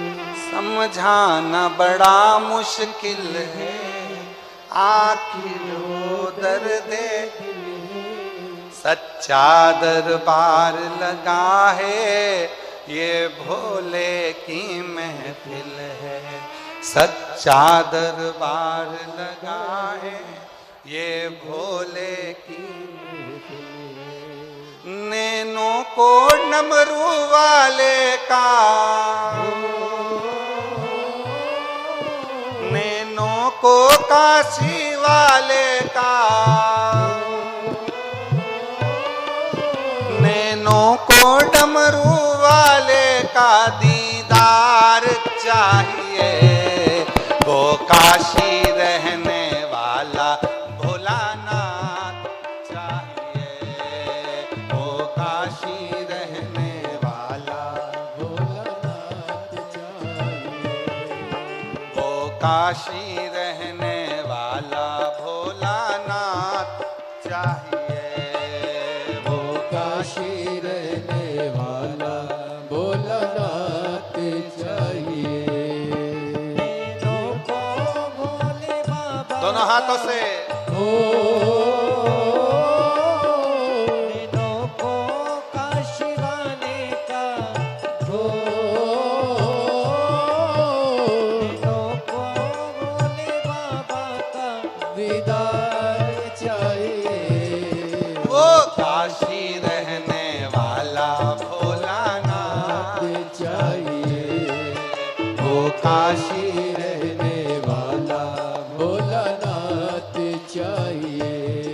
समझाना बड़ा मुश्किल है, आखिर वो दर्द सच्चा दरबार लगा है, ये भोले की महफिल है, सच्चा दरबार लगा है, ये भोले की नैनों को डमरू वाले का, नैनों को काशी वाले का, नैनों को डमरू वाले का दीदार चाहिए, वो काशी रहने वाला भोलानाथ चाहिए, वो काशी रहने वाला भोलानाथ चाहिए, वो काशी रहने वाला भोलानाथ चाहिए, वो काशी रहने वाला भोलानाथ चाहिए। दोनों हाथों से काशी रहने वाला भोलानाथ चाहिए।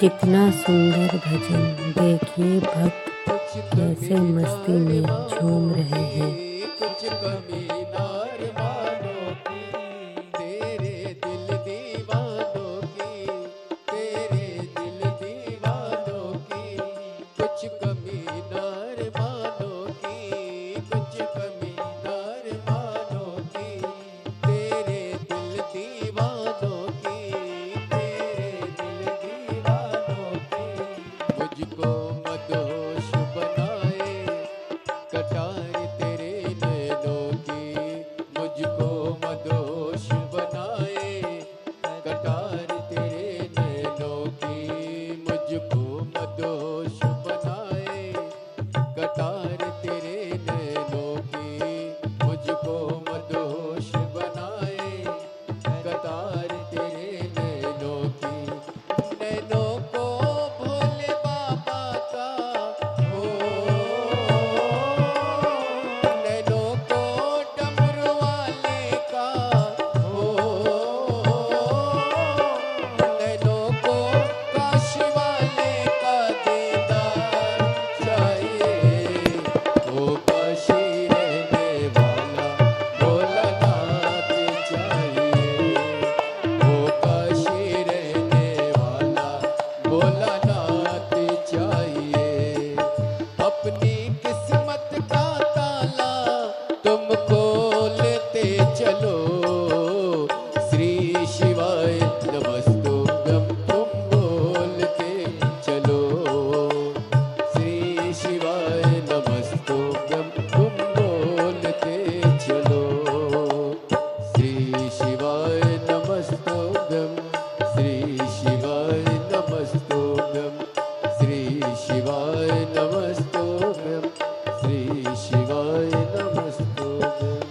कितना सुंदर भजन, देखिए भक्त कैसे मस्ती में झूम रहे हैं। कुछ कमी नार मानो की, तेरे दिल दीवानों की, तेरे दिल दीवानों की, कुछ कमी नार मानो की, कुछ कमी नार मानो की, तेरे दिल दीवानों की, तेरे दिल दीवानों की, मुझको मदहोश बनाए कटार तेरे नैनों की, मुझको मदहोश बनाए कटार तेरे नैनों की, मुझको मदहोश बनाए कटार तेरे नैनों की, मुझको मदहोश बनाए कटार तेरे नैनों की, नैनों को भोले बाबा का हो, नैनों को डमरू वाले का हो, नैनों को काशी वाले का दीदार चाहिए, वो काशी रहने वाला भोलानाथ चाहिए, वो काशी रहने वाला भोलानाथ चाहिए, अपनी किस्मत का ताला तुम खोलते चलो, श्री शिवाय नमस्तुभ्यं तुम बोलते चलो, श्री शिवाय नमस्तुभ्यं तुम बोलते चलो, श्री शिवाय नमस्तुभ्यं, श्री शिवाय नमस्तुभ्यं, श्री शिवाय नमस्तुभ्यं, श्री शिवाय नमस्तुभ्यं।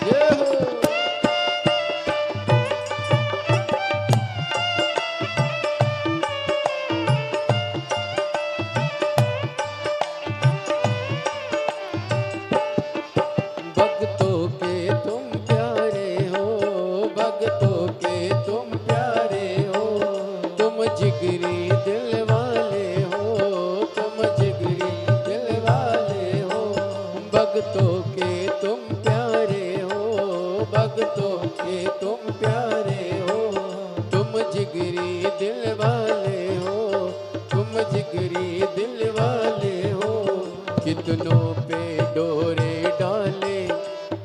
जय भक्तों के तुम प्यारे हो, भक्तों के तुम प्यारे हो, तुम जिगरी दिल वाले हो, तुम जिगरी दिल वाले हो, भक्तों के तुम प्यारे हो, भक्तों के तुम प्यारे हो, तुम जिगरी दिल वाले हो, तुम जिगरी दिल वाले हो, कितनों पे डोरे डाले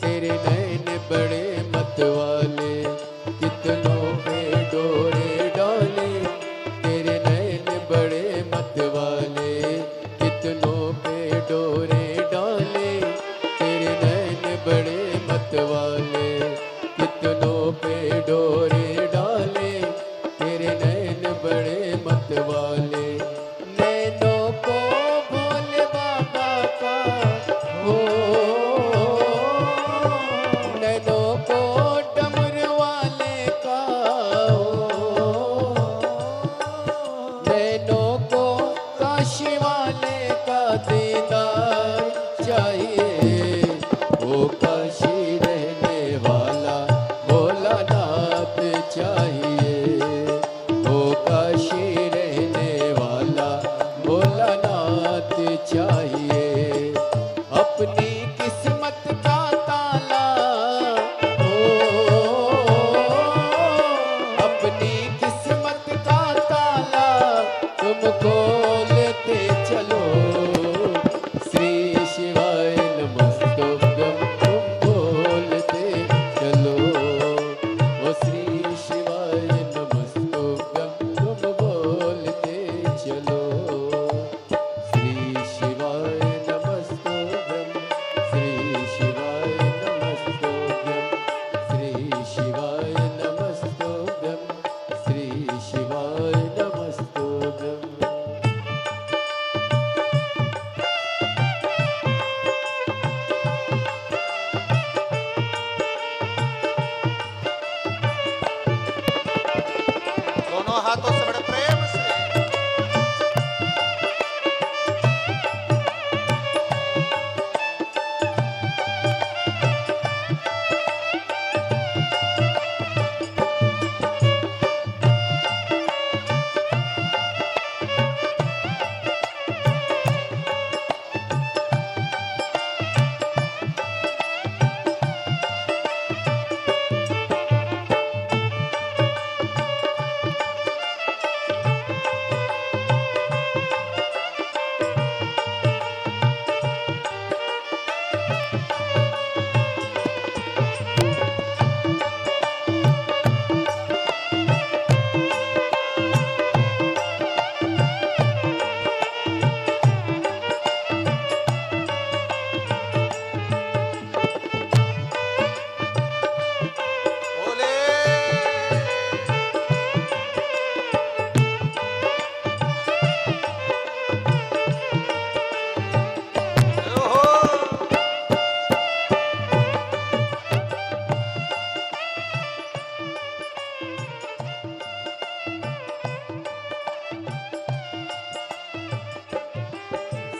तेरे नैन बड़े मत वाले, कितनों पे डोरे डाले तेरे नैन बड़े मत वाले, कितनों पे डोरे डाले तेरे नैन बड़े मत वाले, कितनों पे डोरे डाले तेरे नैन बड़े मत वाले, नैनों को भोले बाबा का हो, नैनों को डमरू वाले का हो, नैनों को काशी वाले का दीदार चाहिए, वो काशी रहने वाला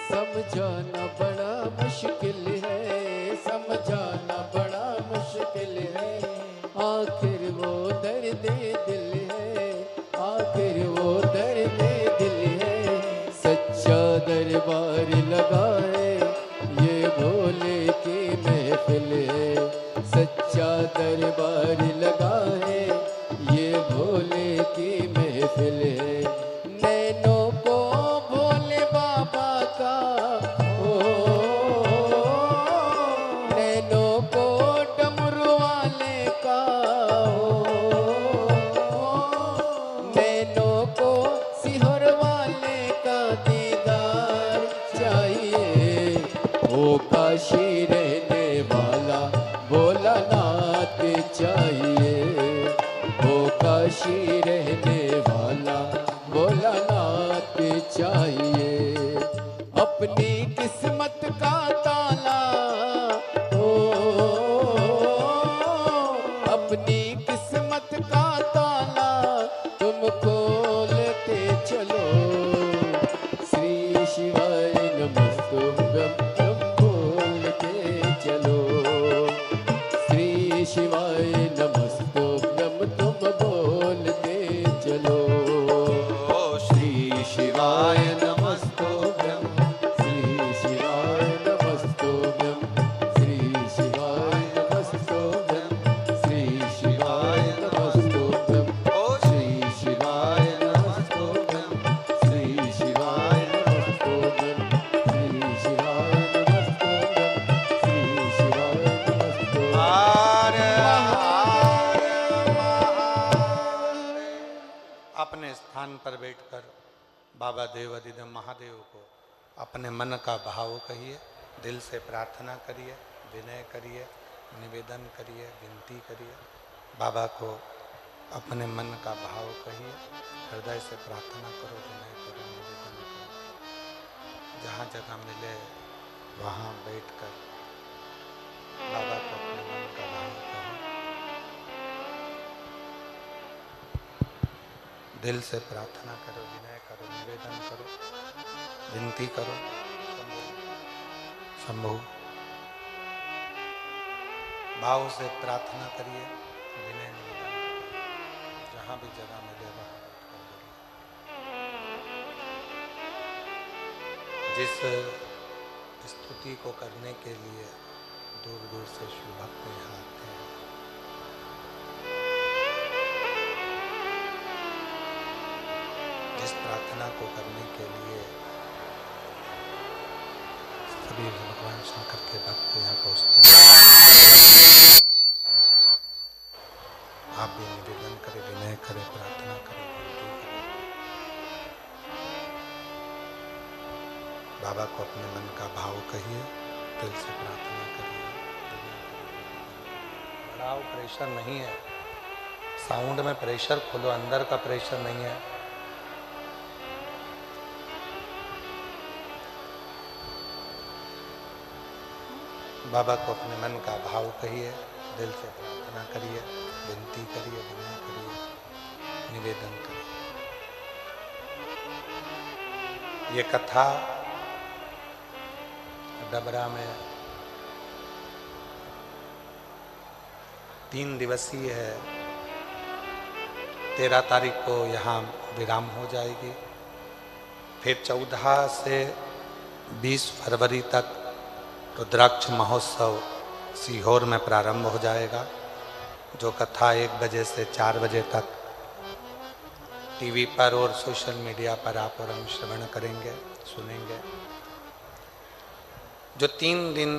समझाना बड़ा मुश्किल है, समझाना बड़ा मुश्किल है। आखिर वो दर्द दिल है, आखिर वो दर्द दिल है। सच्चा दरबार लगाए ये भोले की महफिल है, सच्चा दरबार लगाए ये भोले की महफिल है। नैनों को भोले बाबा का ओ, नैनों को डमरू वाले का नैनों को सिहर वाले का दीदार चाहिए। ओ काशी रहने वाला भोलानाथ चाहिए, ओ काशी रहने वाला भोलानाथ चाहिए। अपनी किस्मत का ताला ओ, अपनी किस्मत का ताला तुम खोलते चलो। श्री शिवाय नमस्तुभ्यं तुम बोलते चलो, श्री शिवाय नमस्तुभ्यं तुम बोलते चलो। श्री शिवाय नमस्तुभ्यं, श्री शिवाय नमस्तुभ्यं, श्री शिवाय नमस्तुभ्यं, श्री शिवाय नमस्तुभ्यं, श्री शिवाय नमस्तुभ्यं, श्री शिवाय नमस्तुभ्यं, श्री शिवाय नमस्तुभ्यं, श्री शिवाय नमस्तुभ्यं। अपने स्थान पर बैठकर बाबा देवाधिदेव महादेव को अपने मन का भाव कहिए, दिल से प्रार्थना करिए, विनय करिए, निवेदन करिए, विनती करिए। बाबा को अपने मन का भाव कहिए, हृदय से प्रार्थना करो, विनय करो, निवेदन करो। जहाँ जगह मिले वहाँ बैठकर बाबा को अपने मन का भाव कहो, दिल से प्रार्थना करो, विनय करो, निवेदन करो, विनती करो। शंभु भाव से प्रार्थना करिए, विनय निवेदन करिए। जहाँ भी जगह मिले वहाँ बैठकर बोलिए। जिस स्तुति को करने के लिए दूर दूर से शिव भक्त यहाँ आते हैं, जिस प्रार्थना को करने के लिए सभी भगवान शंकर के भक्त यहाँ पहुँचते हैं, आप भी निवेदन करें, विनय करें, प्रार्थना करें, विनती करें। बाबा को अपने मन का भाव कहिए, दिल से प्रार्थना करिए, विनय करिए। बढ़ाओ, प्रेशर नहीं है। साउंड में प्रेशर खोलो, अंदर का प्रेशर नहीं है। बाबा को अपने मन का भाव कहिए, दिल से प्रार्थना करिए, विनती करिए, विनय करिए, निवेदन करिए। ये कथा डबरा में 3 दिवसीय है। 13 तारीख को यहाँ विराम हो जाएगी। फिर 14 से 20 फरवरी तक रुद्राक्ष महोत्सव सीहोर में प्रारंभ हो जाएगा, जो कथा 1 बजे से 4 बजे तक टीवी पर और सोशल मीडिया पर आप और हम श्रवण करेंगे, सुनेंगे। जो 3 दिन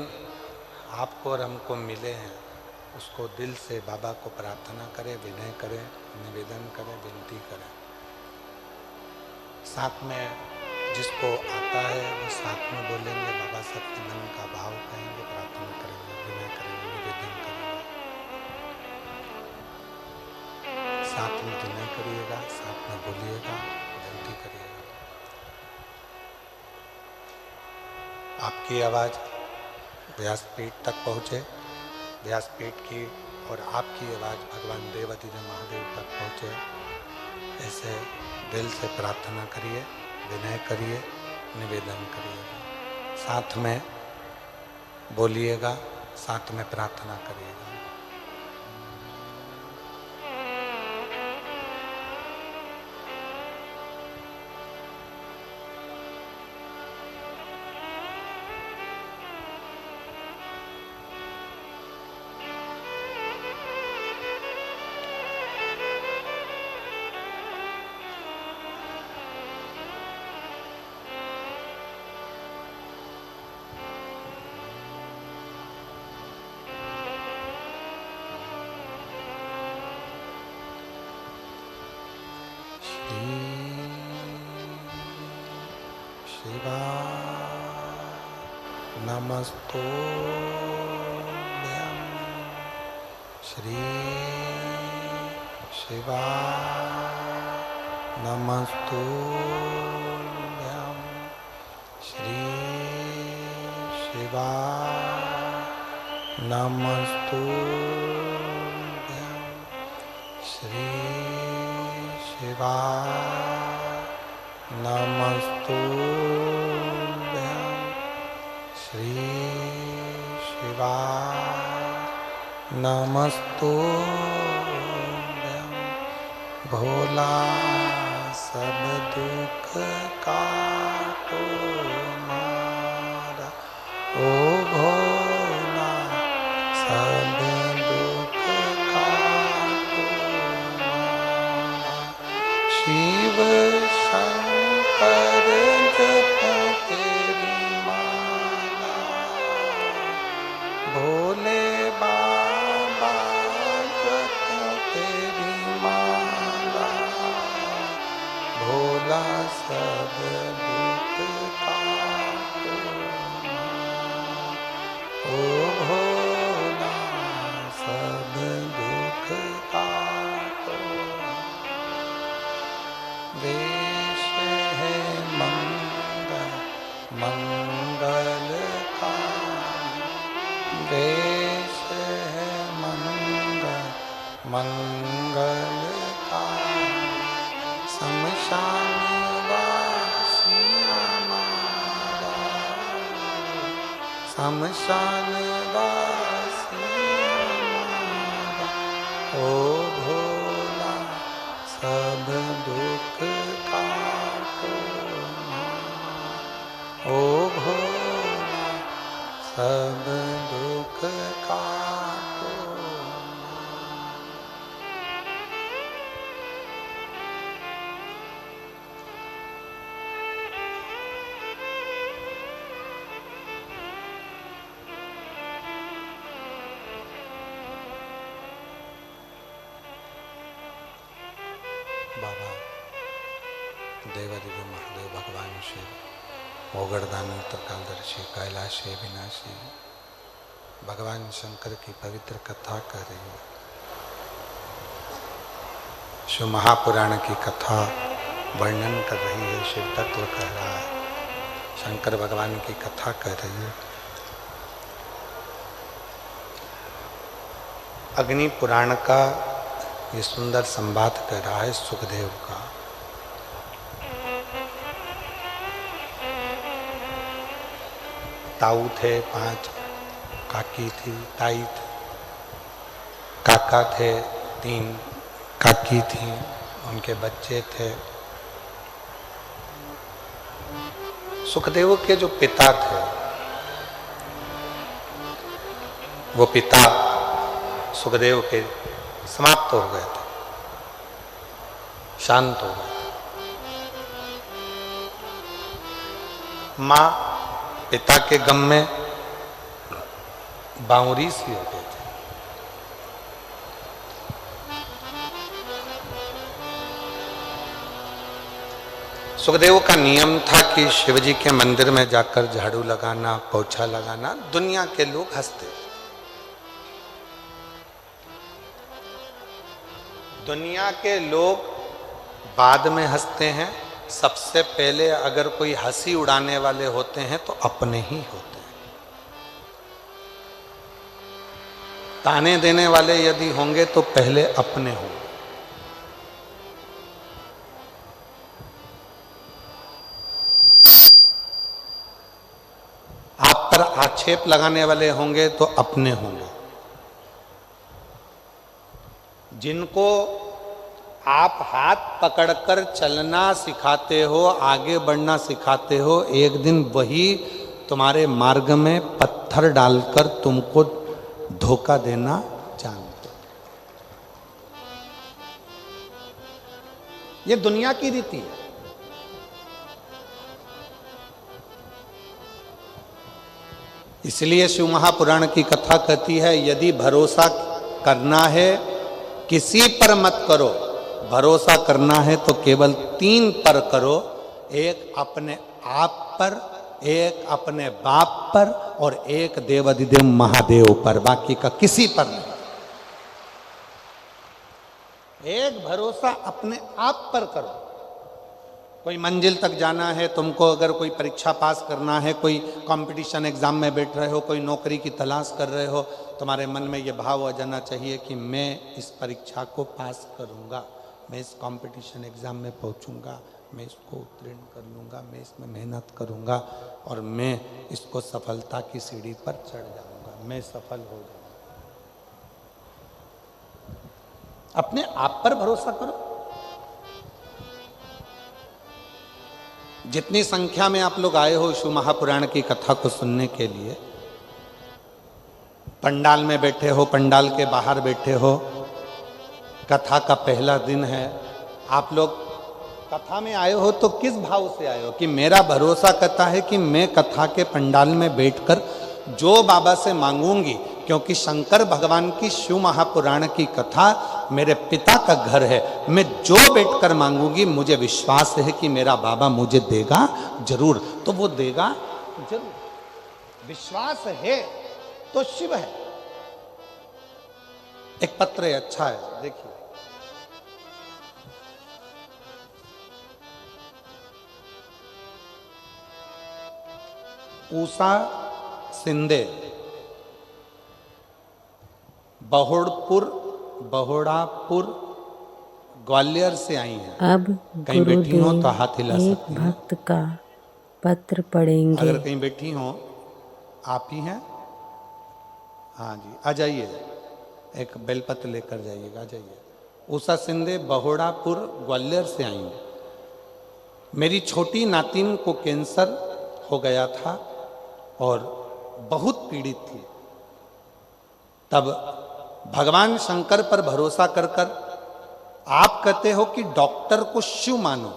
आपको और हमको मिले हैं, उसको दिल से बाबा को प्रार्थना करें, विनय करें, निवेदन करें, विनती करें। साथ में जिसको आता है वो साथ में बोलेंगे, बाबा से अपने मन का भाव कहेंगे, प्रार्थना करेंगे, विनय करेंगे, निवेदन करेंगे। साथ में विनय करिएगा, साथ में बोलिएगा, विनती करिएगा। आपकी आवाज़ व्यासपीठ तक पहुँचे, व्यासपीठ की और आपकी आवाज़ भगवान देवाधिदेव महादेव तक पहुँचे, ऐसे दिल से प्रार्थना करिए, विनय करिए, निवेदन करिए। साथ में बोलिएगा, साथ में प्रार्थना करिएगा। शिवा नमस्तुभ्यं श्री शिवा नमस्तुभ्यं श्री शिवा नमस्तुभ्यं श्री शिवा नमस्तुभ्यं श्री शिवा नमस्तुभ्यं भोला सब दुख काटो मारा, ओ भोला सब दुख काटो मारा। शिव शंकर जपो तेरी माला, भोले बाबा जपो तेरी माला, भोला सब दुख काटो मारा, ओ भोला सब दुख काटो। वेश है मंगलकारी, वेश है मंगलकारी, शमशान वासी हमारा, शमशान वासी हमारा, ओ भोला सब दुख काटो मारा, ओ भोला सब दुख काटो मारा। बाबा देवादिदेव महादेव भगवान शिव, मोगड़दानी त्रिकालदर्शी, कैलाशी विनाशी, भगवान शंकर की पवित्र कथा कर रही है। शिव महापुराण की कथा वर्णन कर रही है, शिव तत्व कह रहा है, शंकर भगवान की कथा कर रही है। अग्नि पुराण का ये सुंदर संवाद कर रहा है सुखदेव का। ताऊ थे 5, काकी थी, ताई थी, काका थे 3, काकी थी, उनके बच्चे थे। सुखदेव के जो पिता थे, वो पिता सुखदेव के समाप्त हो गए थे, शांत हो गए थे। माँ पिता के गम में बावरी सी हो गए थे। सुखदेव का नियम था कि शिवजी के मंदिर में जाकर झाड़ू लगाना, पोछा लगाना। दुनिया के लोग हंसते, दुनिया के लोग बाद में हंसते हैं, सबसे पहले अगर कोई हंसी उड़ाने वाले होते हैं तो अपने ही होते हैं। ताने देने वाले यदि होंगे तो पहले अपने होंगे। आक्षेप लगाने वाले होंगे तो अपने होंगे। जिनको आप हाथ पकड़कर चलना सिखाते हो, आगे बढ़ना सिखाते हो, एक दिन वही तुम्हारे मार्ग में पत्थर डालकर तुमको धोखा देना जानते। ये दुनिया की रीति है। इसलिए शिव महापुराण की कथा कहती है, यदि भरोसा करना है किसी पर मत करो, भरोसा करना है तो केवल 3 पर करो, एक अपने आप पर, एक अपने बाप पर और एक देवाधिदेव महादेव पर, बाकी का किसी पर नहीं। एक भरोसा अपने आप पर करो। कोई मंजिल तक जाना है तुमको, अगर कोई परीक्षा पास करना है, कोई कंपटीशन एग्जाम में बैठ रहे हो, कोई नौकरी की तलाश कर रहे हो, तुम्हारे मन में ये भाव आ जाना चाहिए कि मैं इस परीक्षा को पास करूंगा, मैं इस कंपटीशन एग्जाम में पहुंचूंगा, मैं इसको उत्तीर्ण कर लूँगा, मैं इसमें मेहनत करूँगा और मैं इसको सफलता की सीढ़ी पर चढ़ जाऊँगा, मैं सफल हो जाऊँगा। अपने आप पर भरोसा करो। जितनी संख्या में आप लोग आए हो शिव महापुराण की कथा को सुनने के लिए, पंडाल में बैठे हो, पंडाल के बाहर बैठे हो, कथा का पहला दिन है, आप लोग कथा में आए हो तो किस भाव से आए हो? कि मेरा भरोसा कहता है कि मैं कथा के पंडाल में बैठकर जो बाबा से मांगूंगी, क्योंकि शंकर भगवान की शिव महापुराण की कथा मेरे पिता का घर है, मैं जो बैठकर मांगूंगी मुझे विश्वास है कि मेरा बाबा मुझे देगा जरूर, तो वो देगा जरूर। विश्वास है तो शिव है। एक पत्र है, अच्छा है, देखिए। ऊषा सिंधे बहुड़ापुर ग्वालियर से आई हैं। अब कहीं बैठी हो तो हाथ गुरुदेव हिला एक सकती हैं। भक्त का पत्र पढ़ेंगे। अगर कहीं बैठी हो, आप ही हैं? हाँ जी, आ जाइए, एक बेलपत्र लेकर जाइएगा, आ जाइए। उषा सिंधे बहुड़ापुर ग्वालियर से आई हैं। मेरी छोटी नातिन को कैंसर हो गया था और बहुत पीड़ित थी। तब भगवान शंकर पर भरोसा कर कर आप कहते हो कि डॉक्टर को शिव मानो,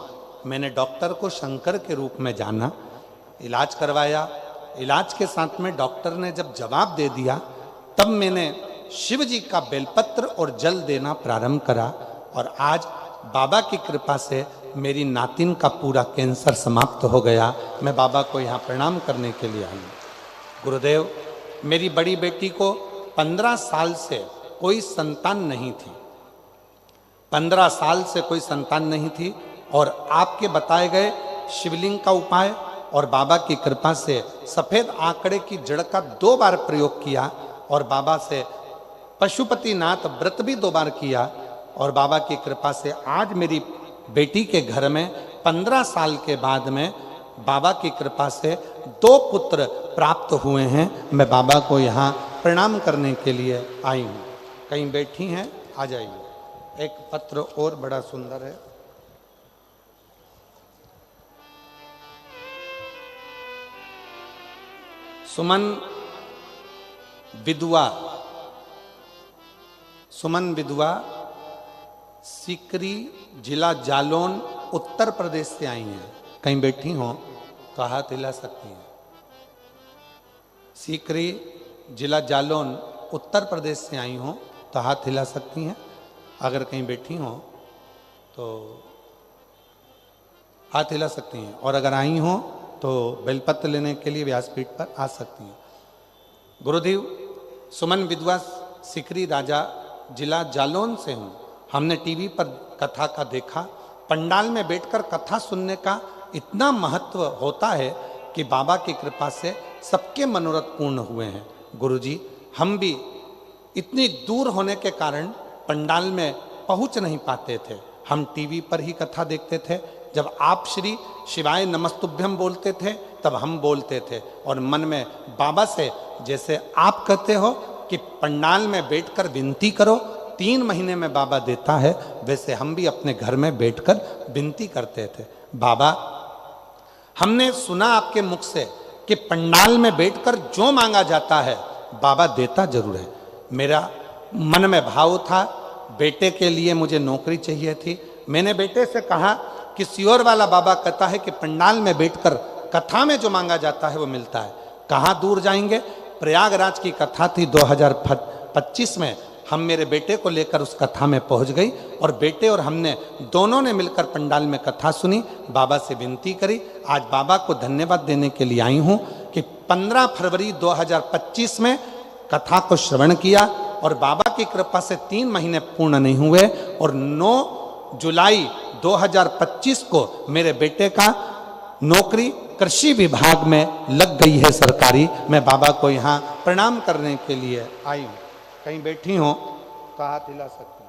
मैंने डॉक्टर को शंकर के रूप में जाना, इलाज करवाया। इलाज के साथ में डॉक्टर ने जब जवाब दे दिया, तब मैंने शिव जी का बेलपत्र और जल देना प्रारंभ करा और आज बाबा की कृपा से मेरी नातिन का पूरा कैंसर समाप्त हो गया। मैं बाबा को यहाँ प्रणाम करने के लिए आई। गुरुदेव, मेरी बड़ी बेटी को 15 साल से कोई संतान नहीं थी, 15 साल से कोई संतान नहीं थी, और आपके बताए गए शिवलिंग का उपाय और बाबा की कृपा से सफेद आंकड़े की जड़ का 2 बार प्रयोग किया और बाबा से पशुपतिनाथ व्रत भी 2 बार किया और बाबा की कृपा से आज मेरी बेटी के घर में 15 साल के बाद में बाबा की कृपा से 2 पुत्र प्राप्त हुए हैं। मैं बाबा को यहाँ प्रणाम करने के लिए आई हूँ। कहीं बैठी हैं, आ जाइए। एक पत्र और बड़ा सुंदर है। सुमन विधवा सीकरी जिला जालौन उत्तर प्रदेश से आई हैं। कहीं बैठी हो तो हाथ हिला सकती हैं। सीकरी जिला जालौन उत्तर प्रदेश से आई हो तो हाथ हिला सकती हैं। अगर कहीं बैठी हो तो हाथ हिला सकती हैं, और अगर आई हो तो बेलपत्र लेने के लिए व्यासपीठ पर आ सकती हैं। गुरुदेव, सुमन विधवा सीकरी राजा जिला जालौन से हूँ। हमने टीवी पर कथा का देखा, पंडाल में बैठकर कथा सुनने का इतना महत्व होता है कि बाबा की कृपा से सबके मनोरथ पूर्ण हुए हैं। गुरुजी, हम भी इतनी दूर होने के कारण पंडाल में पहुंच नहीं पाते थे, हम टीवी पर ही कथा देखते थे जब आप श्री शिवाय नमस्तुभ्यम बोलते थे तब हम बोलते थे, और मन में बाबा से जैसे आप कहते हो कि पंडाल में बैठकर विनती करो 3 महीने में बाबा देता है, वैसे हम भी अपने घर में बैठकर विनती करते थे। बाबा, हमने सुना आपके मुख से कि पंडाल में बैठकर जो मांगा जाता है बाबा देता जरूर है। मेरा मन में भाव था, बेटे के लिए मुझे नौकरी चाहिए थी। मैंने बेटे से कहा कि सियोर वाला बाबा कहता है कि पंडाल में बैठकर कथा में जो मांगा जाता है वो मिलता है। कहाँ दूर जाएंगे? प्रयागराज की कथा थी 2025 में, हम मेरे बेटे को लेकर उस कथा में पहुंच गई, और बेटे और हमने दोनों ने मिलकर पंडाल में कथा सुनी, बाबा से विनती करी। आज बाबा को धन्यवाद देने के लिए आई हूँ कि 15 फरवरी 2025 में कथा को श्रवण किया, और बाबा की कृपा से 3 महीने पूर्ण नहीं हुए, और 9 जुलाई 2025 को मेरे बेटे का नौकरी कृषि विभाग में लग गई है सरकारी। मैं बाबा को यहाँ प्रणाम करने के लिए आई हूँ। कहीं बैठी हो तो हाथ हिला सकती हूँ।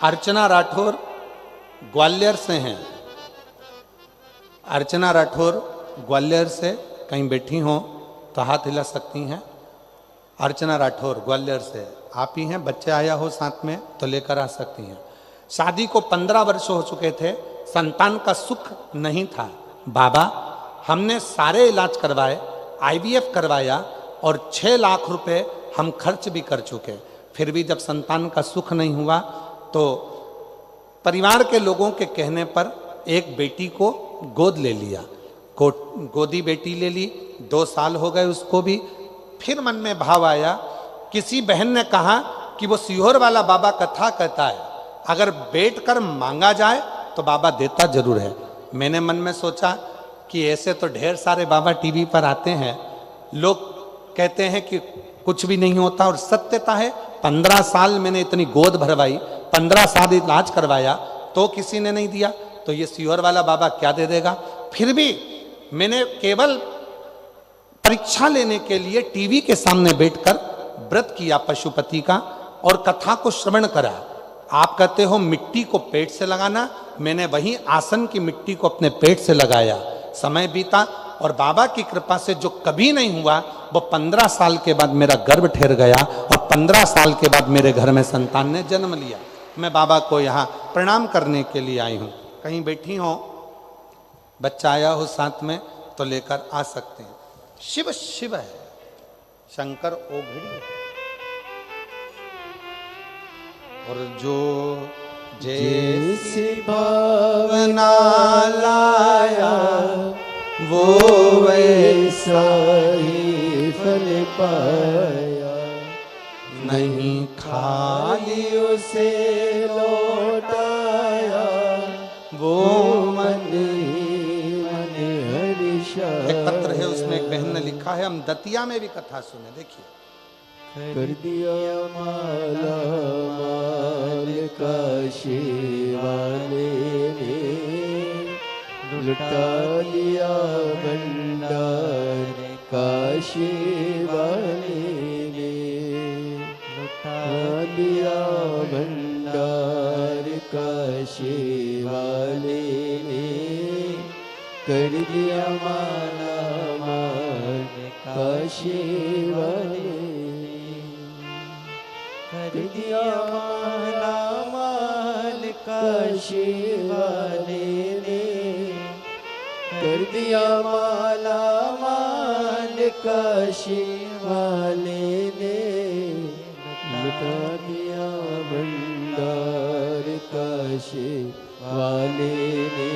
अर्चना राठौर ग्वालियर से हैं। अर्चना राठौर ग्वालियर से कहीं बैठी हो तो हाथ हिला सकती हैं। अर्चना राठौर ग्वालियर से आप ही हैं। बच्चे आया हो साथ में तो लेकर आ सकती हैं। शादी को 15 वर्ष हो चुके थे, संतान का सुख नहीं था। बाबा, हमने सारे इलाज करवाए, IVF करवाया, और 6 लाख रुपए हम खर्च भी कर चुके, फिर भी जब संतान का सुख नहीं हुआ तो परिवार के लोगों के कहने पर एक बेटी को गोद ले लिया। गोदी बेटी ले ली, 2 साल हो गए उसको भी। फिर मन में भाव आया, किसी बहन ने कहा कि वो सीहोर वाला बाबा कथा कहता है, अगर बैठकर मांगा जाए तो बाबा देता जरूर है। मैंने मन में सोचा कि ऐसे तो ढेर सारे बाबा टीवी पर आते हैं, लोग कहते हैं कि कुछ भी नहीं होता, और सत्यता है 15 साल मैंने इतनी गोद भरवाई, 15 साल इलाज करवाया तो किसी ने नहीं दिया, तो ये सीहोर वाला बाबा क्या दे देगा। फिर भी मैंने केवल परीक्षा लेने के लिए टीवी के सामने बैठकर व्रत किया पशुपति का, और कथा को श्रवण करा। आप कहते हो मिट्टी को पेट से लगाना, मैंने वही आसन की मिट्टी को अपने पेट से लगाया। समय बीता, और बाबा की कृपा से जो कभी नहीं हुआ वो 15 साल के बाद मेरा गर्भ ठहर गया, और 15 साल के बाद मेरे घर में संतान ने जन्म लिया। मैं बाबा को यहाँ प्रणाम करने के लिए आई हूँ। कहीं बैठी हो, बच्चा आया हो साथ में तो लेकर आ सकते हैं। शिव शिव है, शंकर ओघड़ी है, और जो जैसी भावना लाया वो वैसा ही फल पाया, नहीं खाली उसे लौटाया वो मन ही मन हर्षा। एक पत्र है उसमें एक बहन ने लिखा है, हम दतिया में भी कथा सुने, देखिए। कर दिया माला माल काशी वाले ने, लुटा लिया भंडार काशी वाले ने, लुटा लिया भंडार काशी वाले ने, कर दिया माला माल काशी वाले, कर दिया माला माल काशी वाले ने, कर दिया माला माल काशी वाले ने, लुटा दिया भंडार काशी वाले ने,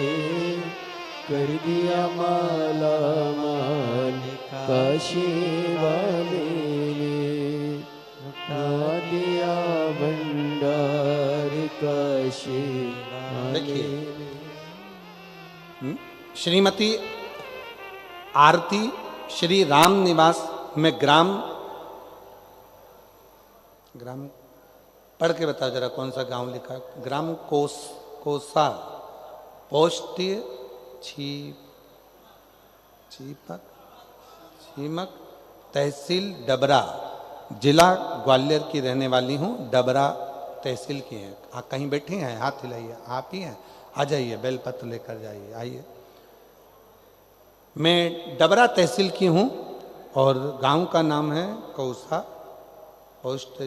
कर दिया माला माल काशी वाले ने, लुटा दिया भंडार काशी वाले ने। श्रीमती आरती श्री राम निवास में ग्राम पढ़ के बताओ जरा कौन सा गांव लिखा। ग्राम कोसा, पोस्ट छीमक, तहसील डबरा, जिला ग्वालियर की रहने वाली हूँ। डबरा तहसील की हैं। आप कहीं बैठी हैं? हाथ हिलाइए। आप ही हैं? आ जाइए, बेलपत्र लेकर जाइए। आइए। मैं डबरा तहसील की हूँ और गांव का नाम है कौसा, पोस्ट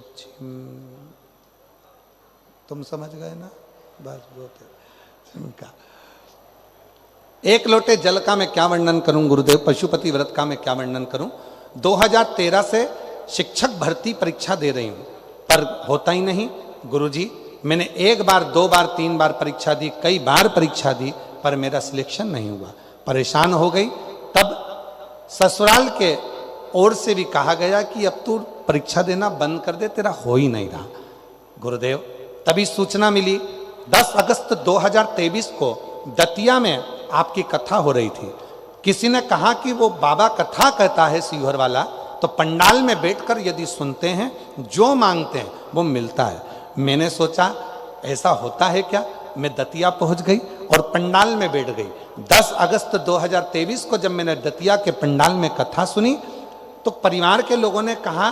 तुम समझ गए ना? बस बहुत का। एक लोटे जल का मैं क्या वर्णन करूं गुरुदेव, पशुपति व्रत का मैं क्या वर्णन करूं। 2013 से शिक्षक भर्ती परीक्षा दे रही हूं पर होता ही नहीं गुरुजी। मैंने 1 बार 2 बार 3 बार परीक्षा दी, कई बार परीक्षा दी पर मेरा सिलेक्शन नहीं हुआ। परेशान हो गई। तब ससुराल के ओर से भी कहा गया कि अब तू परीक्षा देना बंद कर दे, तेरा हो ही नहीं रहा गुरुदेव। तभी सूचना मिली 10 अगस्त 2023 को दतिया में आपकी कथा हो रही थी। किसी ने कहा कि वो बाबा कथा कहता है सीहोर वाला, तो पंडाल में बैठकर यदि सुनते हैं जो मांगते हैं वो मिलता है। मैंने सोचा ऐसा होता है क्या। मैं दतिया पहुंच गई और पंडाल में बैठ गई। 10 अगस्त 2023 को जब मैंने दतिया के पंडाल में कथा सुनी तो परिवार के लोगों ने कहा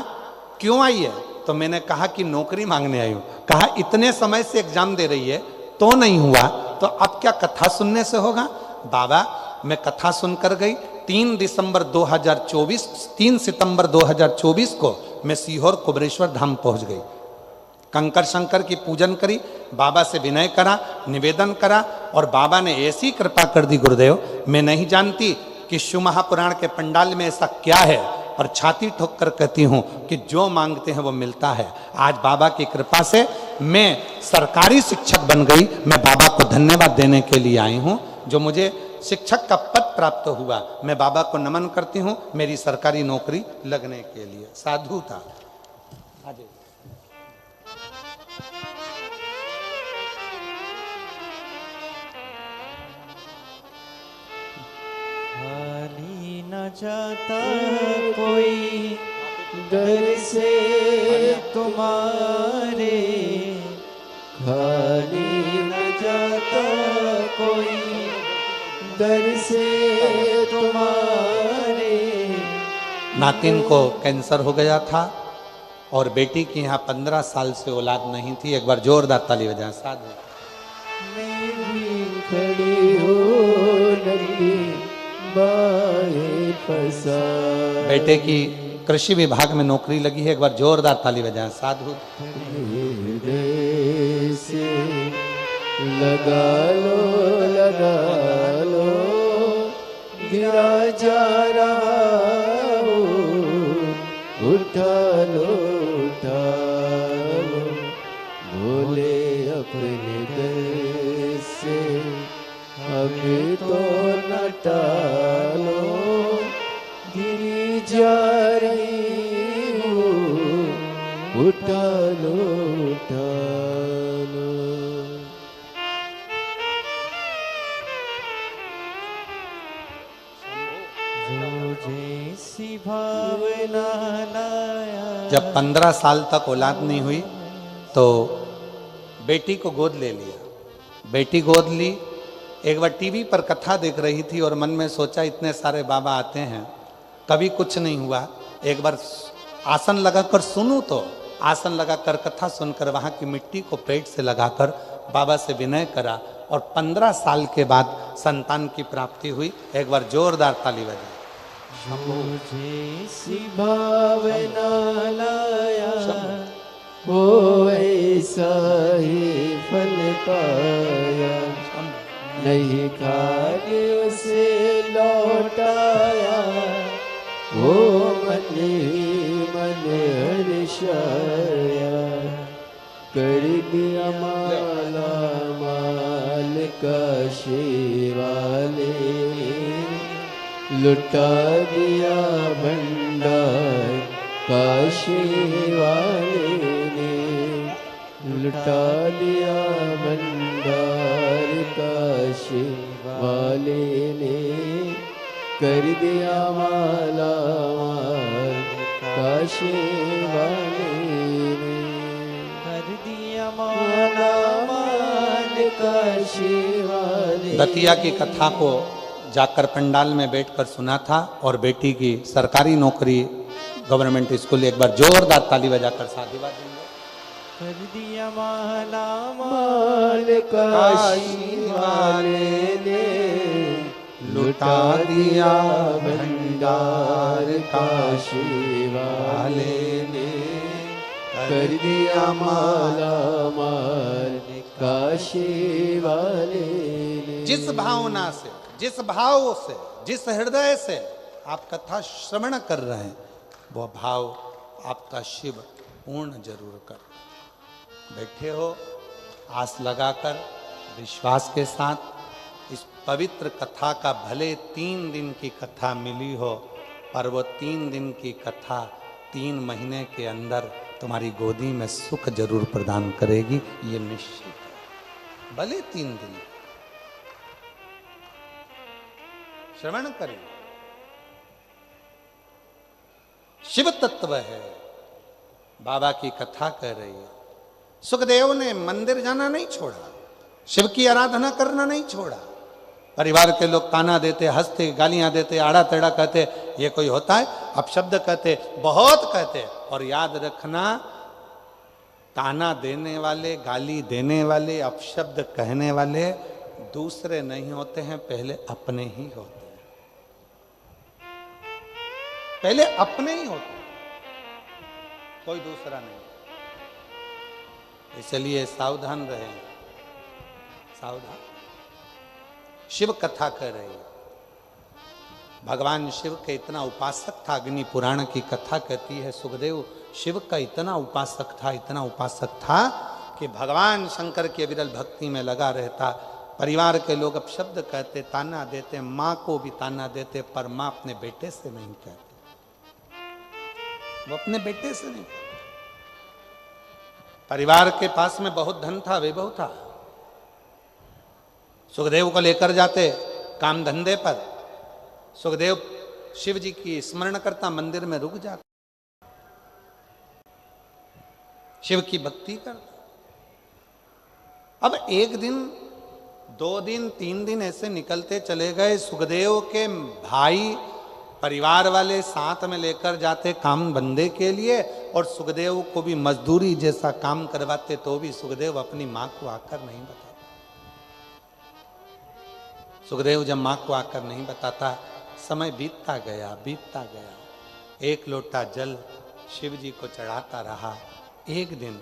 क्यों आई है, तो मैंने कहा कि नौकरी मांगने आई हूँ। कहा इतने समय से एग्जाम दे रही है तो नहीं हुआ, तो अब क्या कथा सुनने से होगा। बाबा मैं कथा सुनकर गई। 3 सितंबर 2024 को मैं सीहोर कुबरेश्वर धाम पहुंच गई। कंकर शंकर की पूजन करी, बाबा से विनय करा, निवेदन करा और बाबा ने ऐसी कृपा कर दी गुरुदेव। मैं नहीं जानती कि शिव महापुराण के पंडाल में ऐसा क्या है, और छाती ठोक कर कहती हूँ कि जो मांगते हैं वो मिलता है। आज बाबा की कृपा से मैं सरकारी शिक्षक बन गई। मैं बाबा को धन्यवाद देने के लिए आई हूँ जो मुझे शिक्षक का पद प्राप्त हुआ। मैं बाबा को नमन करती हूँ मेरी सरकारी नौकरी लगने के लिए। साधु था। खाली न जाता कोई दर से तुम्हारे, खाली न जाता कोई दर से तुम्हारे। नातिन को कैंसर हो गया था और बेटी की यहाँ 15 साल से औलाद नहीं थी। एक बार जोरदार ताली बजाएं। साधु मैं भी खड़ी हूँ नंदी बाहें फंसा। बेटे की कृषि विभाग में नौकरी लगी है। एक बार जोरदार ताली बजाएं। साधु हृदय से लगा लो गिरा जा रहा हूँ, उठा लो बोले अपने दिल से अभी तो न टालो, गिरी जा रही हूँ, उठा लो जैसी भावना लाया। जब 15 साल तक औलाद नहीं हुई तो बेटी को गोद ले लिया। बेटी गोद ली। एक बार टीवी पर कथा देख रही थी और मन में सोचा इतने सारे बाबा आते हैं कभी कुछ नहीं हुआ, एक बार आसन लगाकर सुनूं। तो आसन लगाकर कथा सुनकर वहाँ की मिट्टी को पेट से लगाकर बाबा से विनय करा और 15 साल के बाद संतान की प्राप्ति हुई। एक बार जोरदार ताली बजाई। जैसी भावना लाया वो ऐसा ही फल पाया, नहीं खाली उसे लौटाया, वो मन ही मन हर्षाया। कर दिया माला माल काशी वाले, लुटा दिया भंडार काशी वाले ने, लुटा दिया भंडार काशी वाले ने। कर दिया माला माल काशी वाले ने, कर दिया माला माल काशी वाले। दतिया की कथा को जाकर पंडाल में बैठकर सुना था और बेटी की सरकारी नौकरी गवर्नमेंट स्कूल। एक बार जोरदार ताली बजाकर साधुवाद देंगे। कर दिया माला माल काशी वाले ने, लुटा दिया भंडार काशी वाले ने। कर दिया माला माल काशी वाले ने। जिस भावना से, जिस भाव से, जिस हृदय से आप कथा श्रवण कर रहे हैं, वह भाव आपका शिव पूर्ण जरूर कर। बैठे हो आस लगाकर, विश्वास के साथ। इस पवित्र कथा का भले 3 दिन की कथा मिली हो, पर वो 3 दिन की कथा 3 महीने के अंदर तुम्हारी गोदी में सुख जरूर प्रदान करेगी, ये निश्चित है। भले 3 दिन श्रवण करें। शिव तत्व है, बाबा की कथा कह रही है। सुखदेव ने मंदिर जाना नहीं छोड़ा, शिव की आराधना करना नहीं छोड़ा। परिवार के लोग ताना देते, हंसते, गालियां देते, आड़ा टेढ़ा कहते, ये कोई होता है? अपशब्द कहते, बहुत कहते। और याद रखना, ताना देने वाले, गाली देने वाले, अपशब्द कहने वाले दूसरे नहीं होते हैं, पहले अपने ही होते हैं। पहले अपने ही होते हैं, कोई दूसरा नहीं। इसलिए सावधान रहें, सावधान। शिव कथा कर रही है। भगवान शिव के इतना उपासक था, अग्नि पुराण की कथा कहती है, सुखदेव शिव का इतना उपासक था, इतना उपासक था कि भगवान शंकर की विरल भक्ति में लगा रहता। परिवार के लोग अपशब्द कहते, ताना देते, माँ को भी ताना देते, पर माँ अपने बेटे से नहीं कहती, वो अपने बेटे से नहीं कहती। परिवार के पास में बहुत धन था, वैभव था। सुखदेव को लेकर जाते काम धंधे पर, सुखदेव शिव जी की स्मरण करता, मंदिर में रुक जाता, शिव की भक्ति करता। अब 1 दिन, 2 दिन, 3 दिन ऐसे निकलते चले गए। सुखदेव के भाई, परिवार वाले साथ में लेकर जाते काम बंदे के लिए, और सुखदेव को भी मजदूरी जैसा काम करवाते, तो भी सुखदेव अपनी मां को आकर नहीं बताता। सुखदेव जब मां को आकर नहीं बताता, समय बीतता गया, बीतता गया। 1 लोटा जल शिव जी को चढ़ाता रहा। एक दिन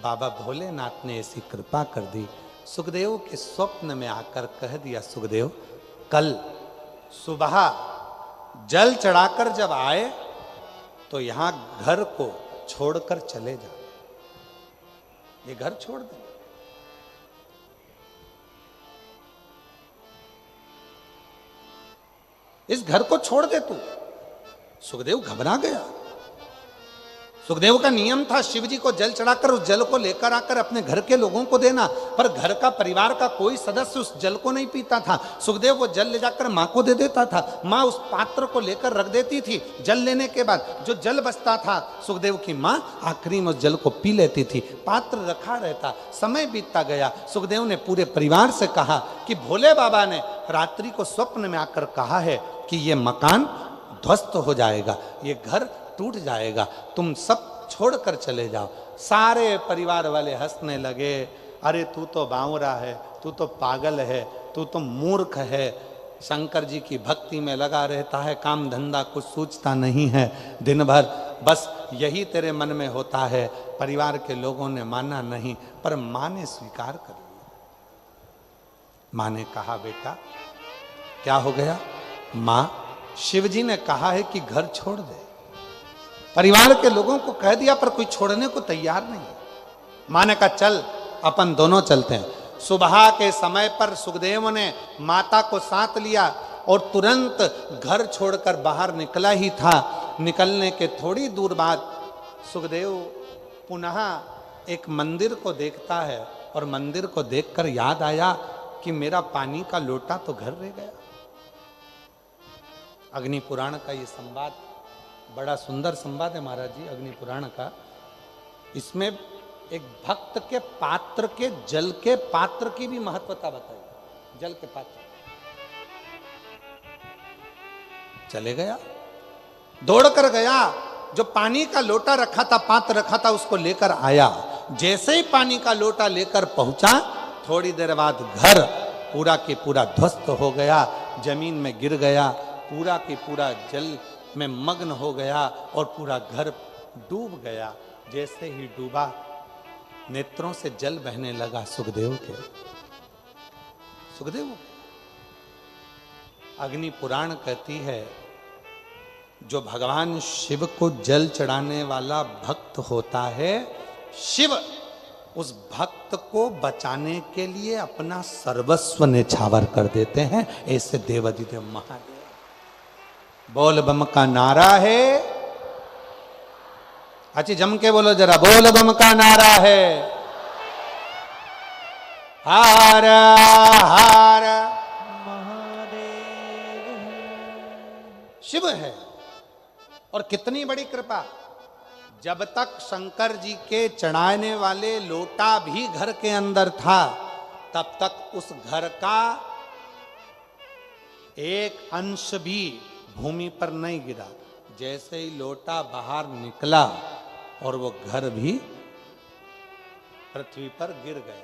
बाबा भोलेनाथ ने ऐसी कृपा कर दी, सुखदेव के स्वप्न में आकर कह दिया, सुखदेव कल सुबह जल चढ़ाकर जब आए तो यहां घर को छोड़कर चले जा, ये घर छोड़ दे। इस घर को छोड़ दे तू। सुखदेव घबरा गया। सुखदेव का नियम था शिव जी को जल चढ़ाकर उस जल को लेकर आकर अपने घर के लोगों को देना, पर घर का, परिवार का कोई सदस्य उस जल को नहीं पीता था। सुखदेव वो जल ले जाकर मां को दे देता था, मां उस पात्र को लेकर रख देती थी। जल लेने के बाद जो जल बचता था, सुखदेव की मां आखिरी में उस जल को पी लेती थी, पात्र रखा रहता। समय बीतता गया। सुखदेव ने पूरे परिवार से कहा कि भोले बाबा ने रात्रि को स्वप्न में आकर कहा है कि ये मकान ध्वस्त हो जाएगा, ये घर टूट जाएगा, तुम सब छोड़कर चले जाओ। सारे परिवार वाले हंसने लगे, अरे तू तो बावरा है, तू तो पागल है, तू तो मूर्ख है, शंकर जी की भक्ति में लगा रहता है, काम धंधा कुछ सूझता नहीं है, दिन भर बस यही तेरे मन में होता है। परिवार के लोगों ने माना नहीं, पर मां ने स्वीकार कर लिया। मां ने कहा, बेटा क्या हो गया? मां, शिवजी ने कहा है कि घर छोड़ दे। परिवार के लोगों को कह दिया, पर कोई छोड़ने को तैयार नहीं। मां ने कहा, चल अपन दोनों चलते हैं। सुबह के समय पर सुखदेव ने माता को साथ लिया और तुरंत घर छोड़कर बाहर निकला ही था। निकलने के थोड़ी दूर बाद सुखदेव पुनः एक मंदिर को देखता है, और मंदिर को देखकर याद आया कि मेरा पानी का लोटा तो घर रह गया। अग्नि पुराण का ये संवाद बड़ा सुंदर संवाद है महाराज जी, अग्नि पुराण का। इसमें एक भक्त के पात्र के, जल के पात्र की भी महत्वता बताई। जल के पात्र चले गया, दौड़ कर गया, जो पानी का लोटा रखा था, पात्र रखा था, उसको लेकर आया। जैसे ही पानी का लोटा लेकर पहुंचा, थोड़ी देर बाद घर पूरा के पूरा ध्वस्त हो गया, जमीन में गिर गया, पूरा के पूरा जल में मग्न हो गया और पूरा घर डूब गया। जैसे ही डूबा, नेत्रों से जल बहने लगा सुखदेव के। सुखदेव, अग्नि पुराण कहती है, जो भगवान शिव को जल चढ़ाने वाला भक्त होता है, शिव उस भक्त को बचाने के लिए अपना सर्वस्व निछावर कर देते हैं। ऐसे देवाधिदेव महादेव। बोल बम का नारा है, अच्छी जम के बोलो जरा, बोल बम का नारा है। हर हर महादेव शिव है। और कितनी बड़ी कृपा, जब तक शंकर जी के चढ़ाने वाले लोटा भी घर के अंदर था, तब तक उस घर का एक अंश भी भूमि पर नहीं गिरा। जैसे ही लोटा बाहर निकला और वो घर भी पृथ्वी पर गिर गया।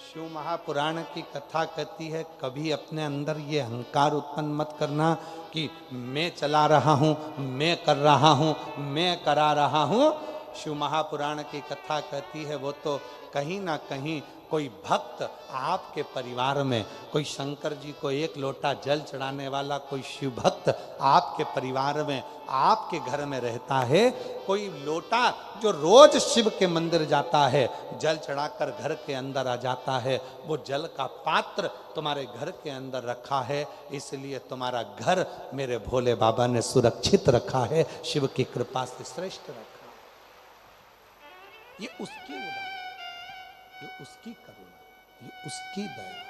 शिव महापुराण की कथा कहती है, कभी अपने अंदर ये अहंकार उत्पन्न मत करना कि मैं चला रहा हूं, मैं कर रहा हूं, मैं करा रहा हूं। शिव महापुराण की कथा कहती है, वो तो कहीं ना कहीं कोई भक्त आपके परिवार में, कोई शंकर जी को एक लोटा जल चढ़ाने वाला कोई शिव भक्त आपके परिवार में, आपके घर में रहता है। कोई लोटा जो रोज शिव के मंदिर जाता है, जल चढ़ाकर घर के अंदर आ जाता है, वो जल का पात्र तुम्हारे घर के अंदर रखा है। इसलिए तुम्हारा घर मेरे भोले बाबा ने सुरक्षित रखा है, शिव की कृपा से श्रेष्ठ रखा। ये उसकी उदाहरण, ये उसकी करुणा, ये उसकी दया।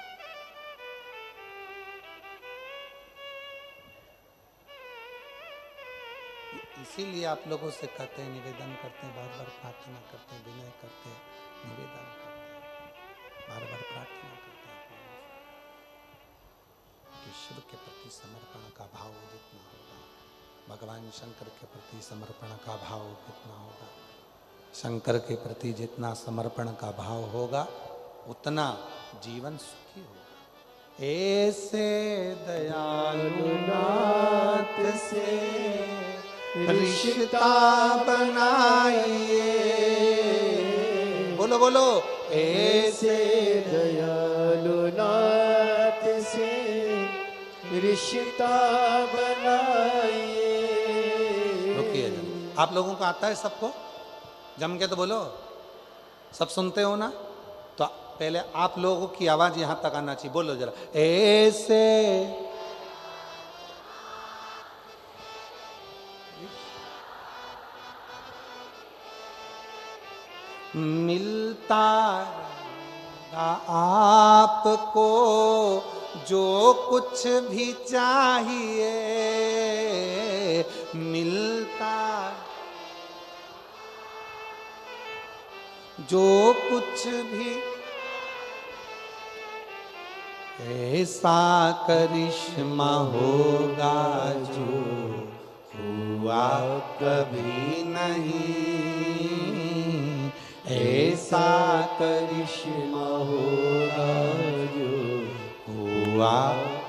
इसीलिए आप लोगों से कहते हैं, निवेदन करते हैं, बार बार प्रार्थना करते हैं, विनय करते हैं, निवेदन करते हैं, बार बार प्रार्थना करते हैं कि शिव के प्रति समर्पण का भाव जितना होगा, भगवान शंकर के प्रति समर्पण का भाव जितना होगा, शंकर के प्रति जितना समर्पण का भाव होगा, उतना जीवन सुखी होगा। ऐसे दयालु नाथ से रिश्ता बनाइए, बोलो बोलो, ऐसे दयालु नाथ से रिश्ता बनाइए। रुकिए, आप लोगों को आता है सबको? जम के तो बोलो, सब सुनते हो ना? तो पहले आप लोगों की आवाज यहां तक आना चाहिए। बोलो जरा, ऐसे मिलता आपको जो कुछ भी चाहिए, मिलता जो कुछ भी, ऐसा करिश्मा होगा जो हुआ कभी नहीं, ऐसा करिश्मा होगा जो हुआ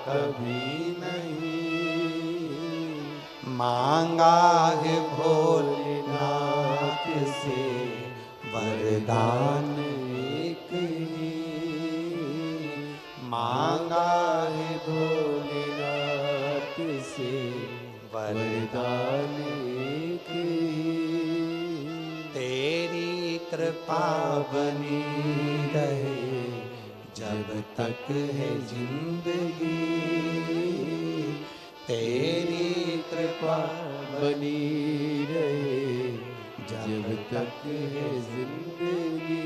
कभी नहीं। मांगा है भोलेनाथ से वरदान एक ही, मांगा है भोलेनाथ से वरदान एक ही। तेरी कृपा बनी रहे जब तक है जिंदगी, तेरी कृपा बनी रहे जब तक है जिंदगी।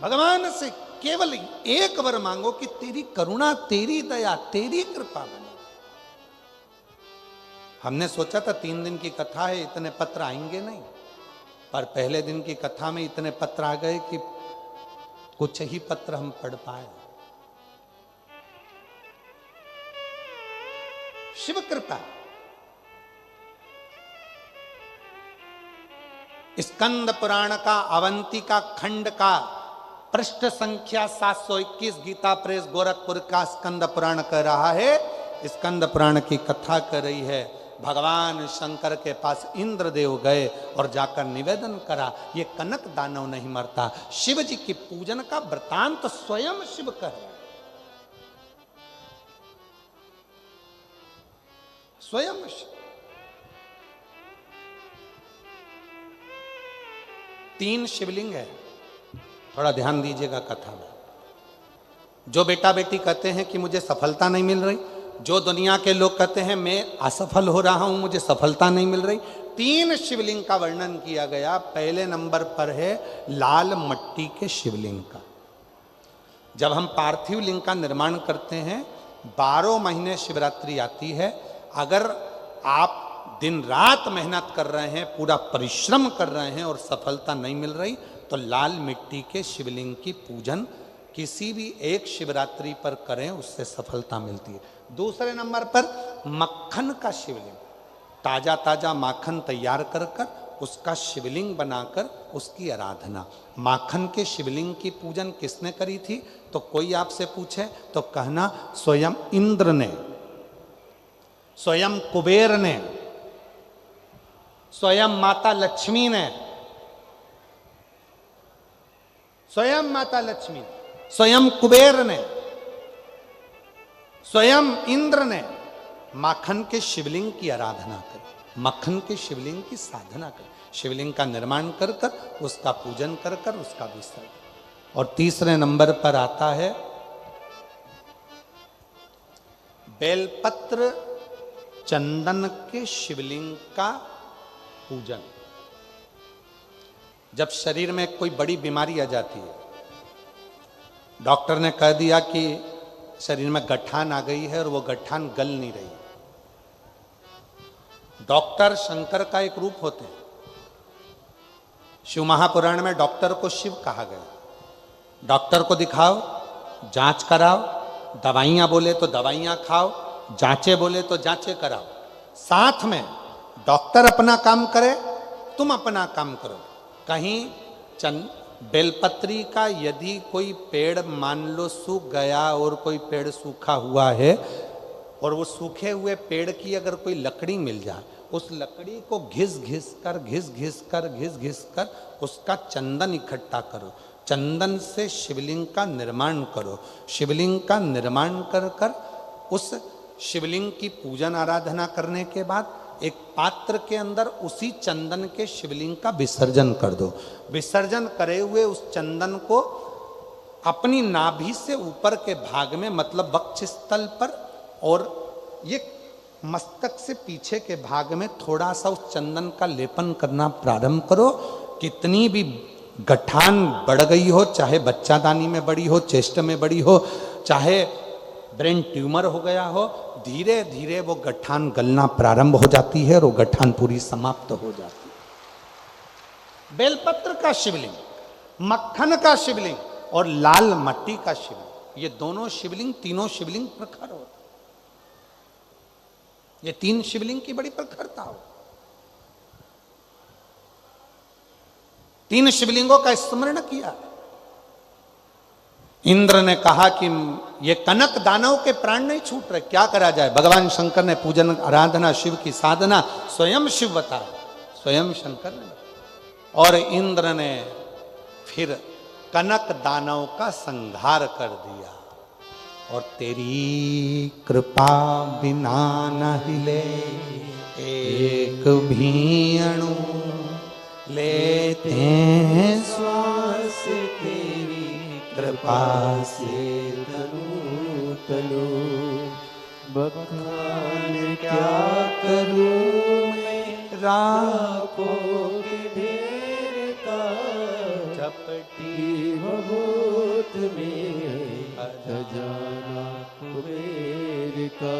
भगवान से केवल एक वर मांगो कि तेरी करुणा, तेरी दया, तेरी कृपा बने। हमने सोचा था 3 दिन की कथा है, इतने पत्र आएंगे नहीं, पर पहले दिन की कथा में इतने पत्र आ गए कि कुछ ही पत्र हम पढ़ पाए। शिव कृपा। स्कंद पुराण का अवंतिका खंड का पृष्ठ संख्या 721 गीता प्रेस गोरखपुर का स्कंद पुराण कह रहा है। स्कंद पुराण की कथा कर रही है। भगवान शंकर के पास इंद्रदेव गए और जाकर निवेदन करा, ये कनक दानव नहीं मरता। शिव जी की पूजन का वृतांत स्वयं शिव कर रहे हैं। स्वयं शिव। 3 शिवलिंग है, थोड़ा ध्यान दीजिएगा कथा में। जो बेटा बेटी कहते हैं कि मुझे सफलता नहीं मिल रही, जो दुनिया के लोग कहते हैं मैं असफल हो रहा हूं, मुझे सफलता नहीं मिल रही, 3 शिवलिंग का वर्णन किया गया। पहले नंबर पर है लाल मट्टी के शिवलिंग का। जब हम पार्थिव लिंग का निर्माण करते हैं, 12 महीने शिवरात्रि आती है। अगर आप दिन रात मेहनत कर रहे हैं, पूरा परिश्रम कर रहे हैं और सफलता नहीं मिल रही, तो लाल मिट्टी के शिवलिंग की पूजन किसी भी एक शिवरात्रि पर करें, उससे सफलता मिलती है। दूसरे नंबर पर मक्खन का शिवलिंग, ताजा ताजा माखन तैयार कर कर उसका शिवलिंग बनाकर उसकी आराधना। माखन के शिवलिंग की पूजन किसने करी थी? तो कोई आपसे पूछे तो कहना स्वयं इंद्र ने, स्वयं कुबेर ने, स्वयं माता लक्ष्मी ने, स्वयं माता लक्ष्मी, स्वयं कुबेर ने, स्वयं इंद्र ने माखन के शिवलिंग की आराधना करी, मक्खन के शिवलिंग की साधना करी, शिवलिंग का निर्माण कर कर उसका पूजन कर कर उसका विसर्जन। और तीसरे नंबर पर आता है बेलपत्र चंदन के शिवलिंग का पूजन। जब शरीर में कोई बड़ी बीमारी आ जाती है, डॉक्टर ने कह दिया कि शरीर में गठान आ गई है और वो गठान गल नहीं रही, डॉक्टर शंकर का एक रूप होते हैं। शिव महापुराण में डॉक्टर को शिव कहा गया। डॉक्टर को दिखाओ, जांच कराओ, दवाइयां बोले तो दवाइयां खाओ, जांचे बोले तो जांचे कराओ। साथ में डॉक्टर अपना काम करे, तुम अपना काम करो। कहीं बेलपत्री का यदि कोई पेड़ मान लो सूख गया और कोई पेड़ सूखा हुआ है, और वो सूखे हुए पेड़ की अगर कोई लकड़ी मिल जाए, उस लकड़ी को घिस घिस कर उसका चंदन इकट्ठा करो, चंदन से शिवलिंग का निर्माण करो, शिवलिंग का निर्माण कर कर उस शिवलिंग की पूजन आराधना करने के बाद एक पात्र के अंदर उसी चंदन के शिवलिंग का विसर्जन कर दो। विसर्जन करे हुए उस चंदन को अपनी नाभि से ऊपर के भाग में, मतलब वक्षस्थल पर, और ये मस्तक से पीछे के भाग में थोड़ा सा उस चंदन का लेपन करना प्रारंभ करो। कितनी भी गठान बढ़ गई हो, चाहे बच्चादानी में बड़ी हो, चेस्ट में बड़ी हो, चाहे ब्रेन ट्यूमर हो गया हो, धीरे धीरे वो गठान गलना प्रारंभ हो जाती है और वो गठान पूरी समाप्त हो जाती है। बेलपत्र का शिवलिंग, मक्खन का शिवलिंग और लाल मट्टी का शिवलिंग, ये दोनों शिवलिंग, तीनों शिवलिंग प्रखर हो। ये 3 शिवलिंग की बड़ी प्रखरता हो। 3 शिवलिंगों का स्मरण किया। इंद्र ने कहा कि ये कनक दानव के प्राण नहीं छूट रहे, क्या करा जाए। भगवान शंकर ने पूजन आराधना, शिव की साधना, स्वयं शिव बताया, स्वयं शंकर ने। और इंद्र ने फिर कनक दानव का संहार कर दिया। और तेरी कृपा बिना न हिले एक भी अणु, लेते हैं श्वास तेरी कृपा से तनु तनु। बखान क्या करूं मैं राखों के ढेर का, कपटी बहुत में खजाना कुबेर का।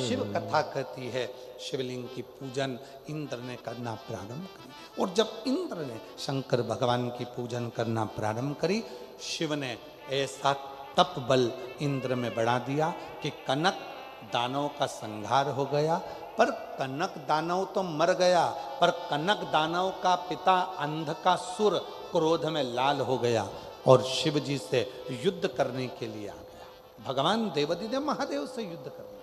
शिव कथा कहती है शिवलिंग की पूजन इंद्र ने करना प्रारंभ करी, और जब इंद्र ने शंकर भगवान की पूजन करना प्रारंभ करी, शिव ने ऐसा तप बल इंद्र में बढ़ा दिया कि कनक दानव का संहार हो गया। पर कनक दानव तो मर गया, पर कनक दानव का पिता अंधकासुर क्रोध में लाल हो गया और शिव जी से युद्ध करने के लिए आ गया। भगवान देवादिदेव महादेव से युद्ध करने,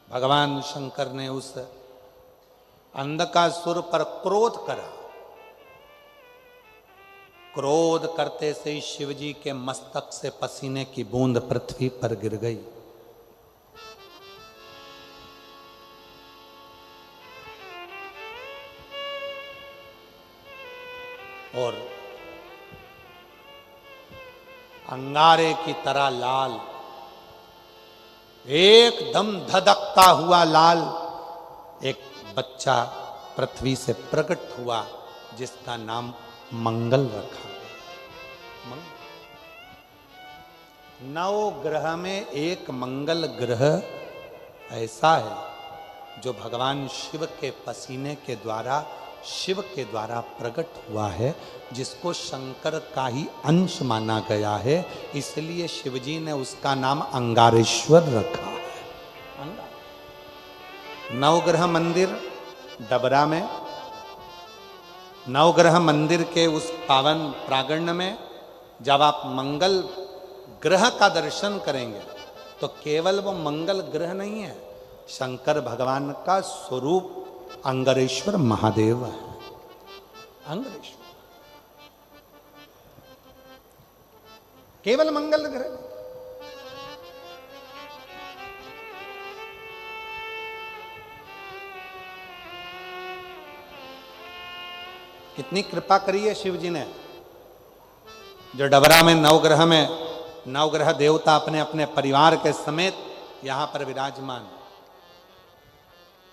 भगवान शंकर ने उस अंधकासुर पर क्रोध करा। क्रोध करते से ही शिवजी के मस्तक से पसीने की बूंद पृथ्वी पर गिर गई। और अंगारे की तरह लाल, एकदम धधकता हुआ लाल एक बच्चा पृथ्वी से प्रकट हुआ, जिसका नाम मंगल रखा। नौ ग्रह में एक मंगल ग्रह ऐसा है जो भगवान शिव के पसीने के द्वारा, शिव के द्वारा प्रकट हुआ है, जिसको शंकर का ही अंश माना गया है। इसलिए शिवजी ने उसका नाम अंगारेश्वर रखा है। नवग्रह मंदिर डबरा में, नवग्रह मंदिर के उस पावन प्रांगण में जब आप मंगल ग्रह का दर्शन करेंगे तो केवल वो मंगल ग्रह नहीं है, शंकर भगवान का स्वरूप अंगारेश्वर महादेव है। अंगारेश्वर केवल मंगल ग्रह। कितनी कृपा करी है शिव जी ने, जो डबरा में नवग्रह में नवग्रह देवता अपने अपने परिवार के समेत यहां पर विराजमान,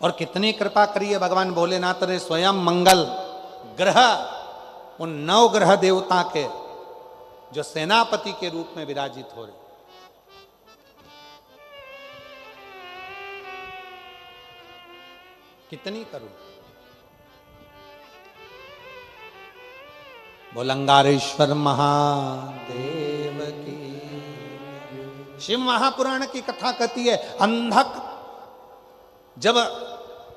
और कितनी कृपा करी है भगवान भोलेनाथ ने स्वयं मंगल ग्रह उन नवग्रह देवता के जो सेनापति के रूप में विराजित हो रहे। कितनी करूं बोलंगारेश्वर महादेव की। शिव महापुराण की कथा कहती है, अंधक जब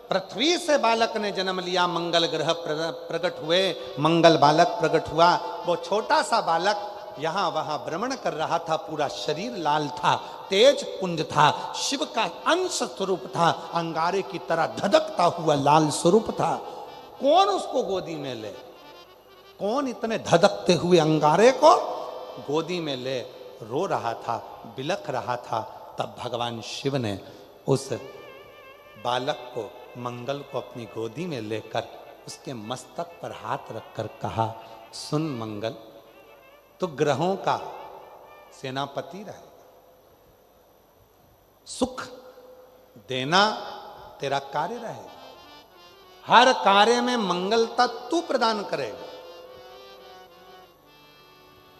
पृथ्वी से बालक ने जन्म लिया, मंगल ग्रह प्रकट हुए, मंगल बालक प्रकट हुआ। वो छोटा सा बालक यहां वहां भ्रमण कर रहा था, पूरा शरीर लाल था, तेज पुंज था, शिव का अंश स्वरूप था, अंगारे की तरह धधकता हुआ लाल स्वरूप था। कौन उसको गोदी में ले, कौन इतने धधकते हुए अंगारे को गोदी में ले रो रहा था, बिलख रहा था। तब भगवान शिव ने उस बालक को, मंगल को अपनी गोदी में लेकर उसके मस्तक पर हाथ रखकर कहा, सुन मंगल, तो ग्रहों का सेनापति रहेगा, सुख देना तेरा कार्य रहेगा, हर कार्य में मंगलता तू प्रदान करेगा।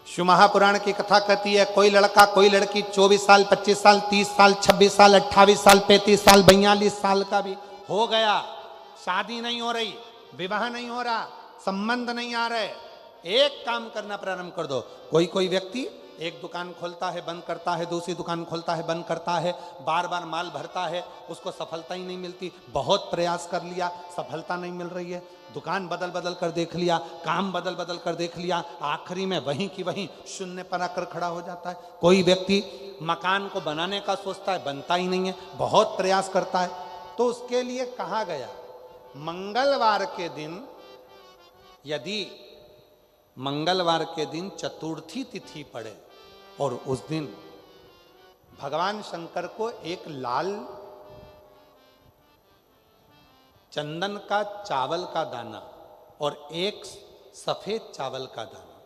शिव महापुराण की कथा कहती है, कोई लड़का कोई लड़की 24 साल 25 साल 30 साल 26 साल 28 साल 35 साल 42 साल का भी हो गया, शादी नहीं हो रही, विवाह नहीं हो रहा, संबंध नहीं आ रहे, एक काम करना प्रारंभ कर दो। कोई कोई व्यक्ति एक दुकान खोलता है बंद करता है, दूसरी दुकान खोलता है बंद करता है, बार बार माल भरता है, उसको सफलता ही नहीं मिलती, बहुत प्रयास कर लिया, सफलता नहीं मिल रही है, दुकान बदल बदल कर देख लिया, काम बदल बदल कर देख लिया, आखिरी में वहीं की वहीं शून्य पर आकर खड़ा हो जाता है। कोई व्यक्ति मकान को बनाने का सोचता है, बनता ही नहीं है, बहुत प्रयास करता है। तो उसके लिए कहा गया, मंगलवार के दिन, यदि मंगलवार के दिन चतुर्थी तिथि पड़े और उस दिन भगवान शंकर को एक लाल चंदन का चावल का दाना और एक सफेद चावल का दाना,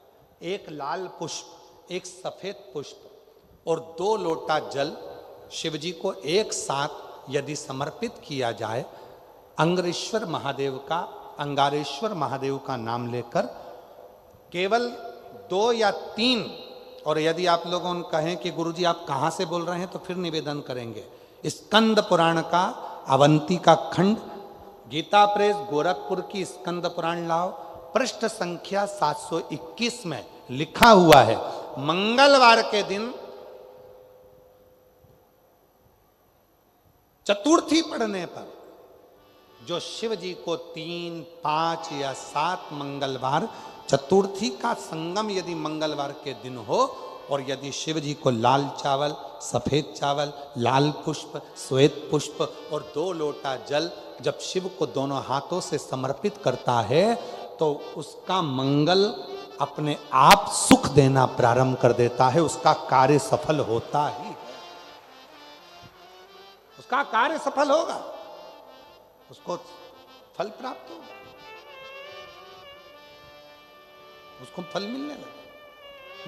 एक लाल पुष्प, एक सफेद पुष्प और 2 लोटा जल शिवजी को एक साथ यदि समर्पित किया जाए, अंगारेश्वर महादेव का अंगारेश्वर महादेव का नाम लेकर केवल 2 या 3, और यदि आप लोगों ने कहें कि गुरुजी आप कहाँ से बोल रहे हैं तो फिर निवेदन करेंगे, स्कंद पुराण का अवंती का खंड, गीता प्रेस गोरखपुर की स्कंद पुराण लाओ, पृष्ठ संख्या 721 में लिखा हुआ है मंगलवार के दिन चतुर्थी पढ़ने पर जो शिव जी को 3, 5 या 7 मंगलवार चतुर्थी का संगम यदि मंगलवार के दिन हो, और यदि शिव जी को लाल चावल, सफेद चावल, लाल पुष्प, श्वेत पुष्प और 2 लोटा जल जब शिव को दोनों हाथों से समर्पित करता है तो उसका मंगल अपने आप सुख देना प्रारंभ कर देता है, उसका कार्य सफल होता ही, उसका कार्य सफल होगा, उसको फल प्राप्त होगा, उसको फल मिलने लगे।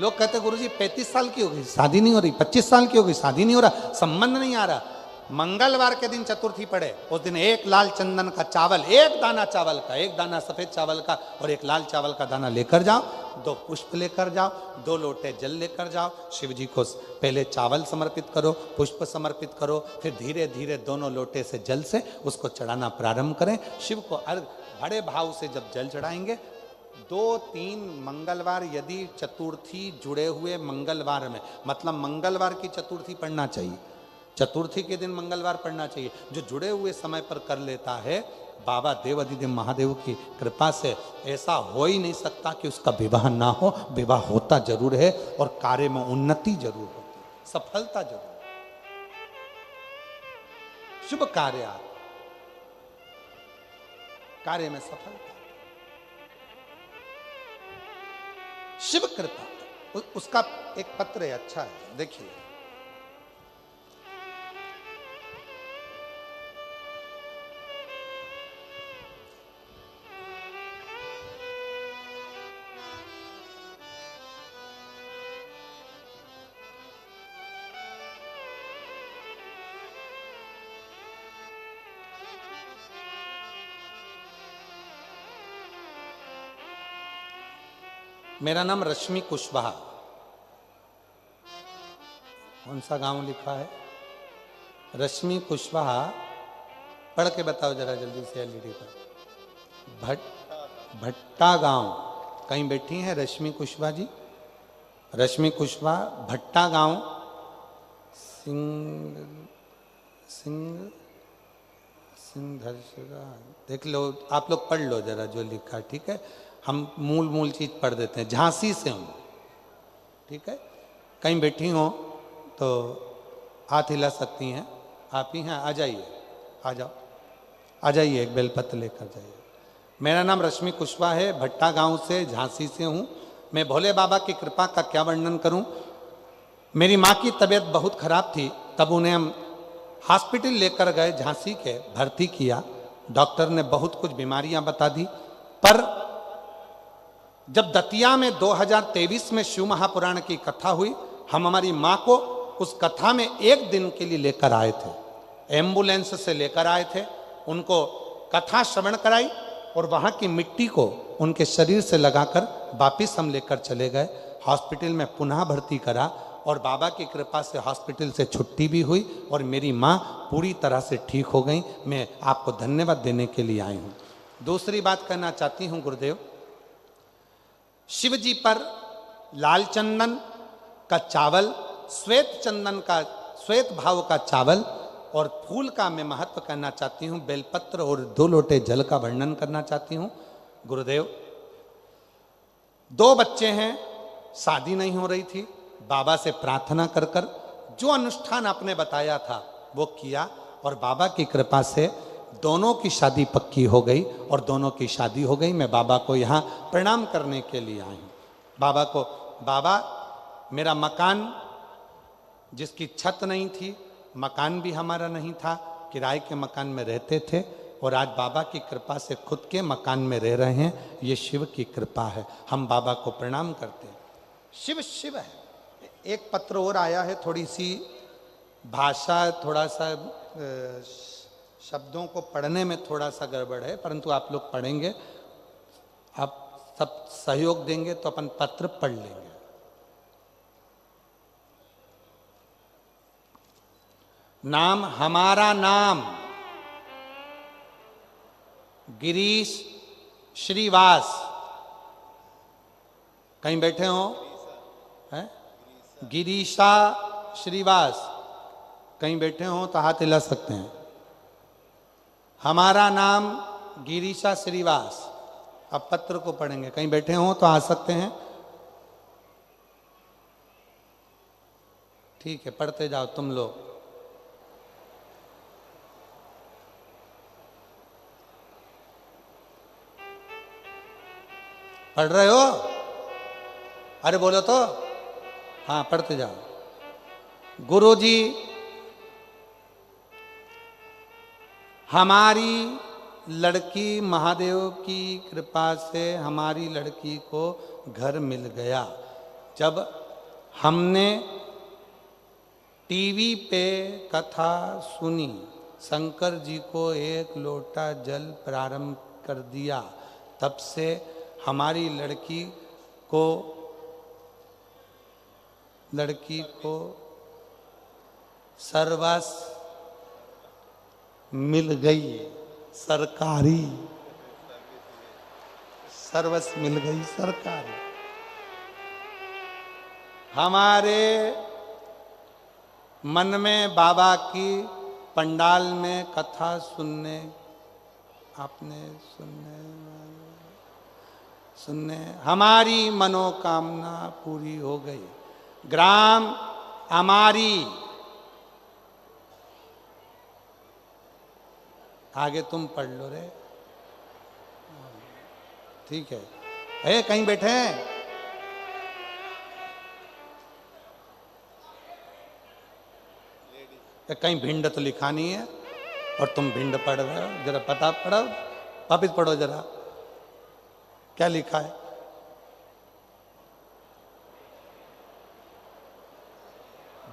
लोग कहते गुरुजी 35 साल की हो गई शादी नहीं हो रही, 25 साल की हो गई शादी नहीं हो रहा, संबंध नहीं आ रहा। मंगलवार के दिन चतुर्थी पड़े, उस दिन 1 लाल चंदन का चावल, 1 दाना चावल का, 1 दाना सफेद चावल का और 1 लाल चावल का दाना लेकर जाओ, 2 पुष्प लेकर जाओ, 2 लोटे जल लेकर जाओ, शिव जी को पहले चावल समर्पित करो, पुष्प समर्पित करो, फिर धीरे धीरे दोनों लोटे से जल से उसको चढ़ाना प्रारंभ करें। शिव को अर्घ बड़े भाव से जब जल चढ़ाएंगे, 2-3 मंगलवार यदि चतुर्थी जुड़े हुए मंगलवार में, मतलब मंगलवार की चतुर्थी पढ़ना चाहिए, चतुर्थी के दिन मंगलवार पढ़ना चाहिए, जो जुड़े हुए समय पर कर लेता है, बाबा देव अधिदेव महादेव की कृपा से ऐसा हो ही नहीं सकता कि उसका विवाह ना हो, विवाह होता जरूर है और कार्य में उन्नति जरूर होती, सफलता जरूर, शुभ कार्य में सफलता, शिव कृपा। उसका एक पत्र है, अच्छा है, देखिए। मेरा नाम रश्मि कुशवाहा। कौन सा गांव लिखा है? रश्मि कुशवाहा, पढ़ के बताओ जरा जल्दी से एलईडी पर। भट्टा गांव, कहीं बैठी हैं रश्मि कुशवाहा जी? रश्मि कुशवाहा, भट्टा गांव, सिंह देख लो, आप लोग पढ़ लो जरा जो लिखा, ठीक है? हम मूल चीज पढ़ देते हैं। झांसी से हूँ, ठीक है? कहीं बैठी हो तो हाथ हिला सकती हैं, आप ही हैं, आ जाइए, आ जाओ, आ जाइए, एक बेलपत्र लेकर जाइए। मेरा नाम रश्मि कुशवाहा है, भट्टा गांव से, झांसी से हूँ। मैं भोले बाबा की कृपा का क्या वर्णन करूँ। मेरी माँ की तबीयत बहुत खराब थी, तब उन्हें हम हॉस्पिटल लेकर गए, झांसी के भर्ती किया। डॉक्टर ने बहुत कुछ बीमारियां बता दी, पर जब दतिया में 2023 में शिव महापुराण की कथा हुई, हम हमारी माँ को उस कथा में 1 दिन के लिए लेकर आए थे, एम्बुलेंस से लेकर आए थे, उनको कथा श्रवण कराई और वहाँ की मिट्टी को उनके शरीर से लगाकर वापिस हम लेकर चले गए। हॉस्पिटल में पुनः भर्ती करा और बाबा की कृपा से हॉस्पिटल से छुट्टी भी हुई और मेरी माँ पूरी तरह से ठीक हो गई। मैं आपको धन्यवाद देने के लिए आई हूँ। दूसरी बात कहना चाहती हूँ गुरुदेव, शिव जी पर लाल चंदन का चावल, श्वेत चंदन का, श्वेत भाव का चावल और फूल का मैं महत्व कहना चाहती हूँ, बेलपत्र और 2 लोटे जल का वर्णन करना चाहती हूँ। गुरुदेव, 2 बच्चे हैं, शादी नहीं हो रही थी, बाबा से प्रार्थना कर कर जो अनुष्ठान आपने बताया था वो किया और बाबा की कृपा से दोनों की शादी पक्की हो गई और दोनों की शादी हो गई। मैं बाबा को यहाँ प्रणाम करने के लिए आई हूँ। बाबा को, बाबा मेरा मकान जिसकी छत नहीं थी, मकान भी हमारा नहीं था, किराए के मकान में रहते थे और आज बाबा की कृपा से खुद के मकान में रह रहे हैं। ये शिव की कृपा है, हम बाबा को प्रणाम करते हैं। शिव शिव है। एक पत्र और आया है, थोड़ी सी भाषा थोड़ा सा शब्दों को पढ़ने में थोड़ा सा गड़बड़ है, परंतु आप लोग पढ़ेंगे, आप सब सहयोग देंगे तो अपन पत्र पढ़ लेंगे। नाम, हमारा नाम गिरीश श्रीवास। कहीं बैठे हो? हैं? गिरीशा श्रीवास। कहीं बैठे हो तो हाथ हिला सकते हैं। हमारा नाम गिरीशा श्रीवास। अब पत्र को पढ़ेंगे। कहीं बैठे हो तो आ सकते हैं। ठीक है, पढ़ते जाओ तुम लोग। पढ़ रहे हो? अरे बोलो तो। हाँ, पढ़ते जाओ। गुरुजी, हमारी लड़की महादेव की कृपा से हमारी लड़की को घर मिल गया। जब हमने टीवी पे कथा सुनी, शंकर जी को एक लोटा जल प्रारंभ कर दिया, तब से हमारी लड़की को सर्वस्व मिल गई। सरकारी सर्वस्व मिल गई, सरकारी। हमारे मन में बाबा की पंडाल में कथा सुनने, आपने सुनने हमारी मनोकामना पूरी हो गई। ग्राम अमारी, आगे तुम पढ़ लो रे। ठीक है, कहीं बैठे हैं? कहीं भिंड तो लिखा नहीं है और तुम भिंड पढ़ रहे हो। जरा पता पढ़ो, वापिस पढ़ो जरा, क्या लिखा है?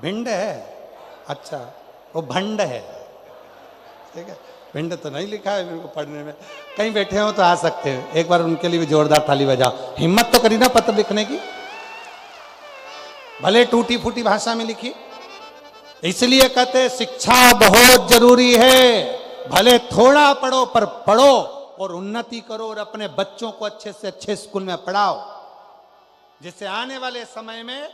भिंड है? अच्छा, वो भंड है। ठीक है, भिंड तो नहीं लिखा है मेरे को पढ़ने में। कहीं बैठे हो तो आ सकते हो। एक बार उनके लिए भी जोरदार ताली बजाओ। हिम्मत तो करी ना पत्र लिखने की, भले टूटी फूटी भाषा में लिखी। इसलिए कहते शिक्षा बहुत जरूरी है। भले थोड़ा पढ़ो पर पढ़ो और उन्नति करो और अपने बच्चों को अच्छे से अच्छे स्कूल में पढ़ाओ, जिससे आने वाले समय में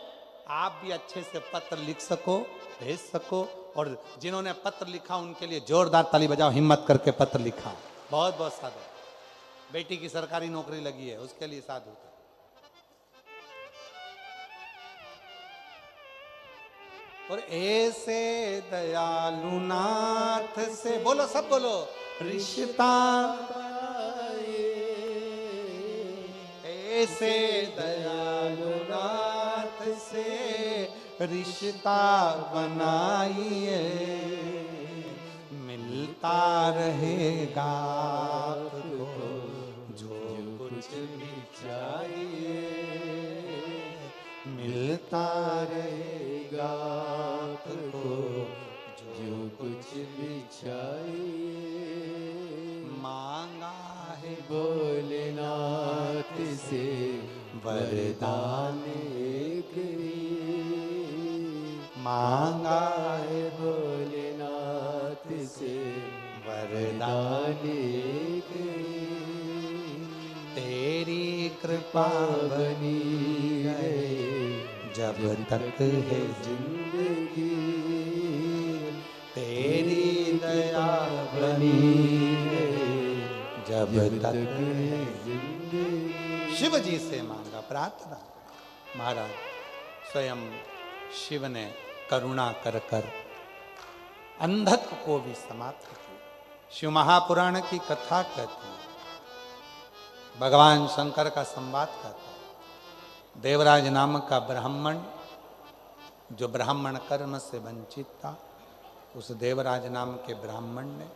आप भी अच्छे से पत्र लिख सको, भेज सको। और जिन्होंने पत्र लिखा उनके लिए जोरदार ताली बजाओ, हिम्मत करके पत्र लिखा। बहुत बहुत साधु। बेटी की सरकारी नौकरी लगी है, उसके लिए साधु था। और ऐसे दयालु नाथ से, बोलो सब बोलो, रिश्ता ऐसे दयालु नाथ से रिश्ता बनाइए, मिलता रहेगा आपको जो कुछ भी चाहिए, मिलता रहेगा आपको जो कुछ भी चाहिए। मांगा है भोलेनाथ से वरदान एक ही, मांगा है भोलेनाथ से वरदान एक ही। तेरी कृपा बनी रहे जब तक है जिंदगी, तेरी दया बनी जब तक है जिंदगी। शिव जी से मांगा, प्रार्थना। महाराज स्वयं शिव ने करुणा कर कर अंधत्व को भी समाप्त किया। शिव महापुराण की कथा कहती है, भगवान शंकर का संवाद कहता है। देवराज नामक का ब्राह्मण, जो ब्राह्मण कर्म से वंचित था, उस देवराज नाम के ब्राह्मण ने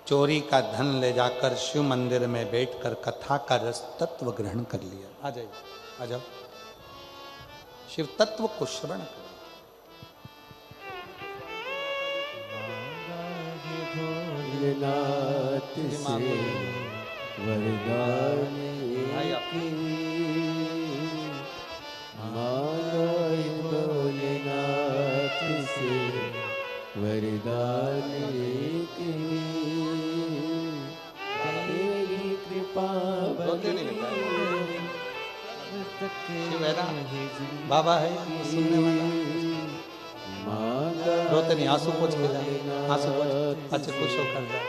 चोरी का धन ले जाकर शिव मंदिर में बैठकर कथा का रस तत्व ग्रहण कर लिया। आ जाइए, आ जाओ। शिव तत्व को श्रवण करो। भोलेनाथ से वरदान की मांगा भोलेनाथ से वरदान की तेरी कृपा शिव है ना, बाबा है सुनने वाला। रोते नहीं, आंसू पोंछ के जा, आंसू पोंछ। अच्छा खुश होकर जा,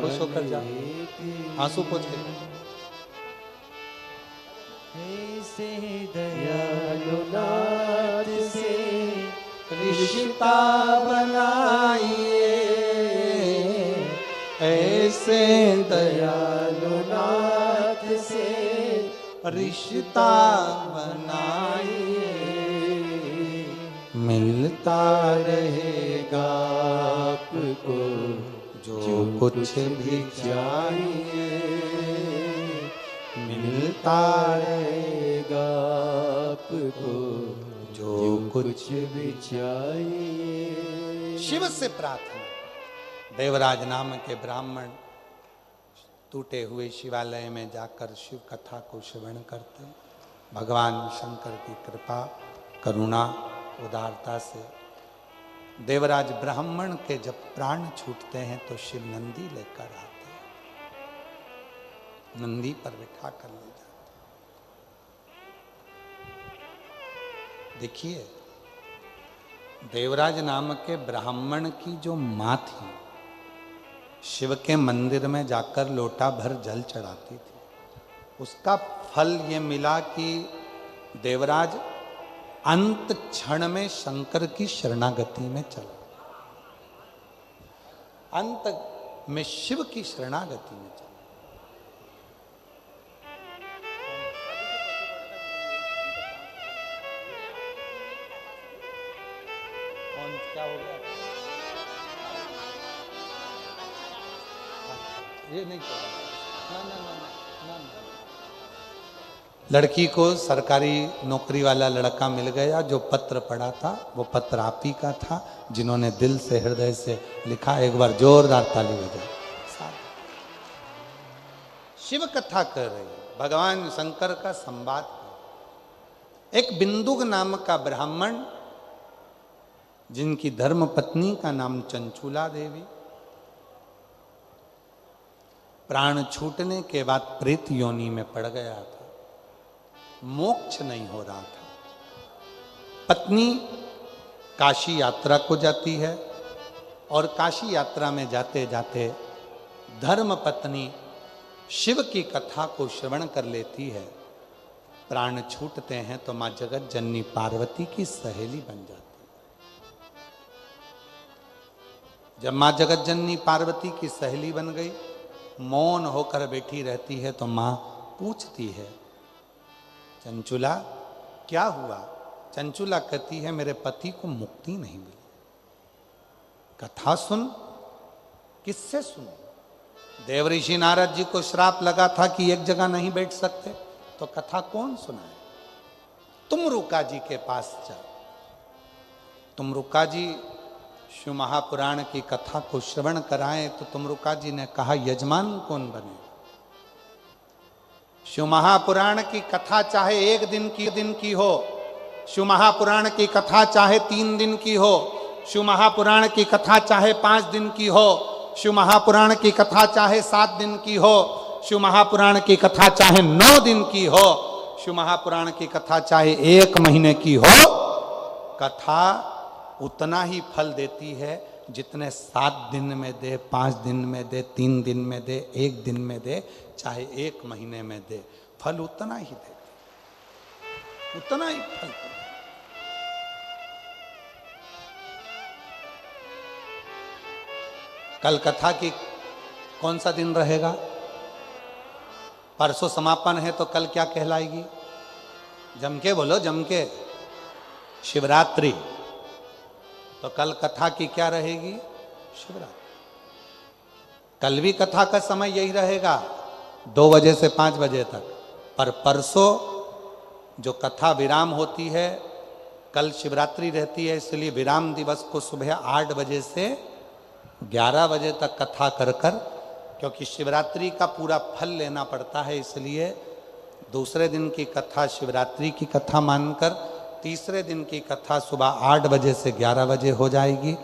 खुश होकर जा, आंसू पोंछ के जा। ऐसे दयालुनाथ से रिश्ता बनाइए, ऐसे दयालुनाथ से रिश्ता बनाइए, मिलता रहेगा आपको जो कुछ भी चाहिए, मिलता रहेगा आपको जो कुछ भी चाहिए। शिव से प्रार्थना। देवराज नाम के ब्राह्मण टूटे हुए शिवालय में जाकर शिव कथा को श्रवण करते हैं। भगवान शंकर की कृपा करुणा उदारता से देवराज ब्राह्मण के जब प्राण छूटते हैं तो शिव नंदी लेकर आते हैं, नंदी पर बिठा कर ले जाते। देखिए, देवराज नाम के ब्राह्मण की जो मां थी, शिव के मंदिर में जाकर लोटा भर जल चढ़ाती थी। उसका फल ये मिला कि देवराज अंत क्षण में शंकर की शरणागति में चला, अंत में शिव की शरणागति में चला। कौन क्या हो गया? ये नहीं कर ना, ना, ना, ना, ना। लड़की को सरकारी नौकरी वाला लड़का मिल गया। जो पत्र पढ़ा था वो पत्र आप ही का था, जिन्होंने दिल से हृदय से लिखा। एक बार जोरदार ताली बजाए। शिव कथा कर रही है, भगवान शंकर का संवाद। एक बिंदुक नाम का ब्राह्मण, जिनकी धर्म पत्नी का नाम चंचूला देवी, प्राण छूटने के बाद प्रेत योनि में पड़ गया था, मोक्ष नहीं हो रहा था। पत्नी काशी यात्रा को जाती है और काशी यात्रा में जाते जाते धर्म पत्नी शिव की कथा को श्रवण कर लेती है। प्राण छूटते हैं तो मां जगत जननी पार्वती की सहेली बन जाती है। जब मां जगत जननी पार्वती की सहेली बन गई, मौन होकर बैठी रहती है तो मां पूछती है, चंचूला क्या हुआ? चंचूला कहती है, मेरे पति को मुक्ति नहीं मिली। कथा सुन। किससे सुन? देवऋषि नारद जी को श्राप लगा था कि एक जगह नहीं बैठ सकते, तो कथा कौन सुनाए? तुम रुका जी के पास जाओ। तुम रुका जी शिव महापुराण की कथा को श्रवण कराएं तो तुम रुका जी ने कहा, यजमान कौन बने? शिव महापुराण की कथा चाहे एक दिन की हो, शिव महापुराण की कथा चाहे 3 दिन की हो, शिव महापुराण की कथा चाहे 5 दिन की हो, शिव महापुराण की कथा चाहे 7 दिन की हो, शिव महापुराण की कथा चाहे 9 दिन की हो, शिव महापुराण की कथा चाहे 1 महीने की हो, कथा उतना ही फल देती है जितने 7 दिन में दे, 5 दिन में दे, 3 दिन में दे, 1 दिन में दे, चाहे 1 महीने में दे। फल उतना ही देती, उतना ही फल। कल कथा की कौन सा दिन रहेगा? परसों समापन है तो कल क्या कहलाएगी? जम के बोलो, जम के। शिवरात्रि। तो कल कथा की क्या रहेगी? शिवरात्रि। कल भी कथा का समय यही रहेगा, 2 बजे से 5 बजे तक। पर परसों जो कथा विराम होती है, कल शिवरात्रि रहती है, इसलिए विराम दिवस को सुबह 8 बजे से 11 बजे तक कथा कर कर, क्योंकि शिवरात्रि का पूरा फल लेना पड़ता है, इसलिए दूसरे दिन की कथा शिवरात्रि की कथा मानकर तीसरे दिन की कथा सुबह 8 बजे से 11 बजे हो जाएगी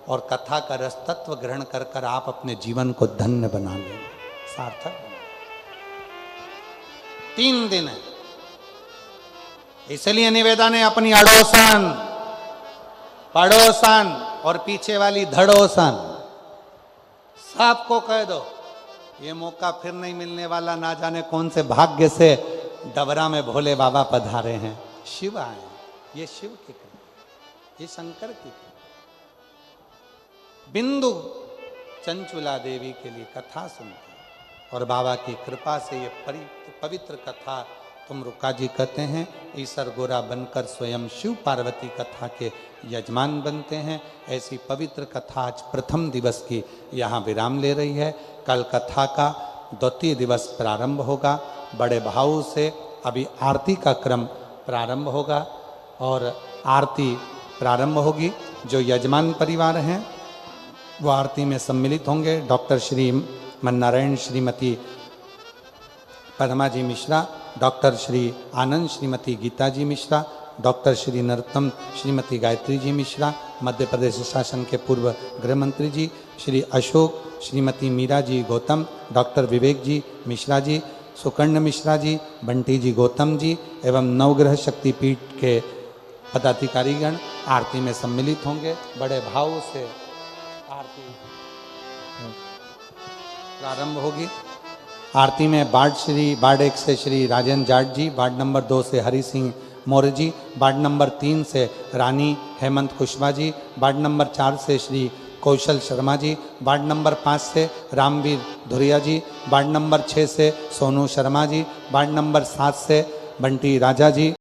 और कथा का रस तत्व ग्रहण कर कर आप अपने जीवन को धन्य बना लेंगे, सार्थक बना। 3 दिन है, इसलिए निवेदा ने अपनी अड़ोसन, पड़ोसन और पीछे वाली धड़ोसन सबको कह दो, ये मौका फिर नहीं मिलने वाला, ना जाने कौन से भाग्य से डबरा में भोले बाबा पधारे हैं, शिव आए हैं। ये शिव की कृपा, ये शंकर की कृपा। बिंदु चंचुला देवी के लिए कथा सुनते और बाबा की कृपा से ये पवित्र कथा तुमरुका जी कहते हैं, ईसर गोरा बनकर स्वयं शिव पार्वती कथा के यजमान बनते हैं। ऐसी पवित्र कथा आज प्रथम दिवस की यहाँ विराम ले रही है। कल कथा का द्वितीय दिवस प्रारंभ होगा। बड़े भाव से अभी आरती का क्रम प्रारंभ होगा और आरती प्रारंभ होगी। जो यजमान परिवार हैं वो आरती में सम्मिलित होंगे। डॉक्टर श्री मननारायण श्रीमती पद्मा जी मिश्रा, डॉक्टर श्री आनंद श्रीमती गीता जी मिश्रा, डॉक्टर श्री नरोत्तम श्रीमती गायत्री जी मिश्रा, मध्य प्रदेश शासन के पूर्व गृह मंत्री जी, श्री अशोक श्रीमती मीरा जी गौतम, डॉक्टर विवेक जी मिश्रा जी, सुकर्ण मिश्रा जी, बंटी जी गौतम जी एवं नवग्रह शक्तिपीठ के पदाधिकारीगण आरती में सम्मिलित होंगे। बड़े भाव से आरती प्रारंभ होगी। आरती में वार्ड 1 से श्री राजेंद्र जाट जी, वार्ड नंबर 2 से हरि सिंह मौर्य जी, वार्ड नंबर 3 से रानी हेमंत कुशवाहा जी, वार्ड नंबर 4 से श्री कौशल शर्मा जी, वार्ड नंबर 5 से रामवीर धुरिया जी, वार्ड नंबर 6 से सोनू शर्मा जी, वार्ड नंबर 7 से बंटी राजा जी।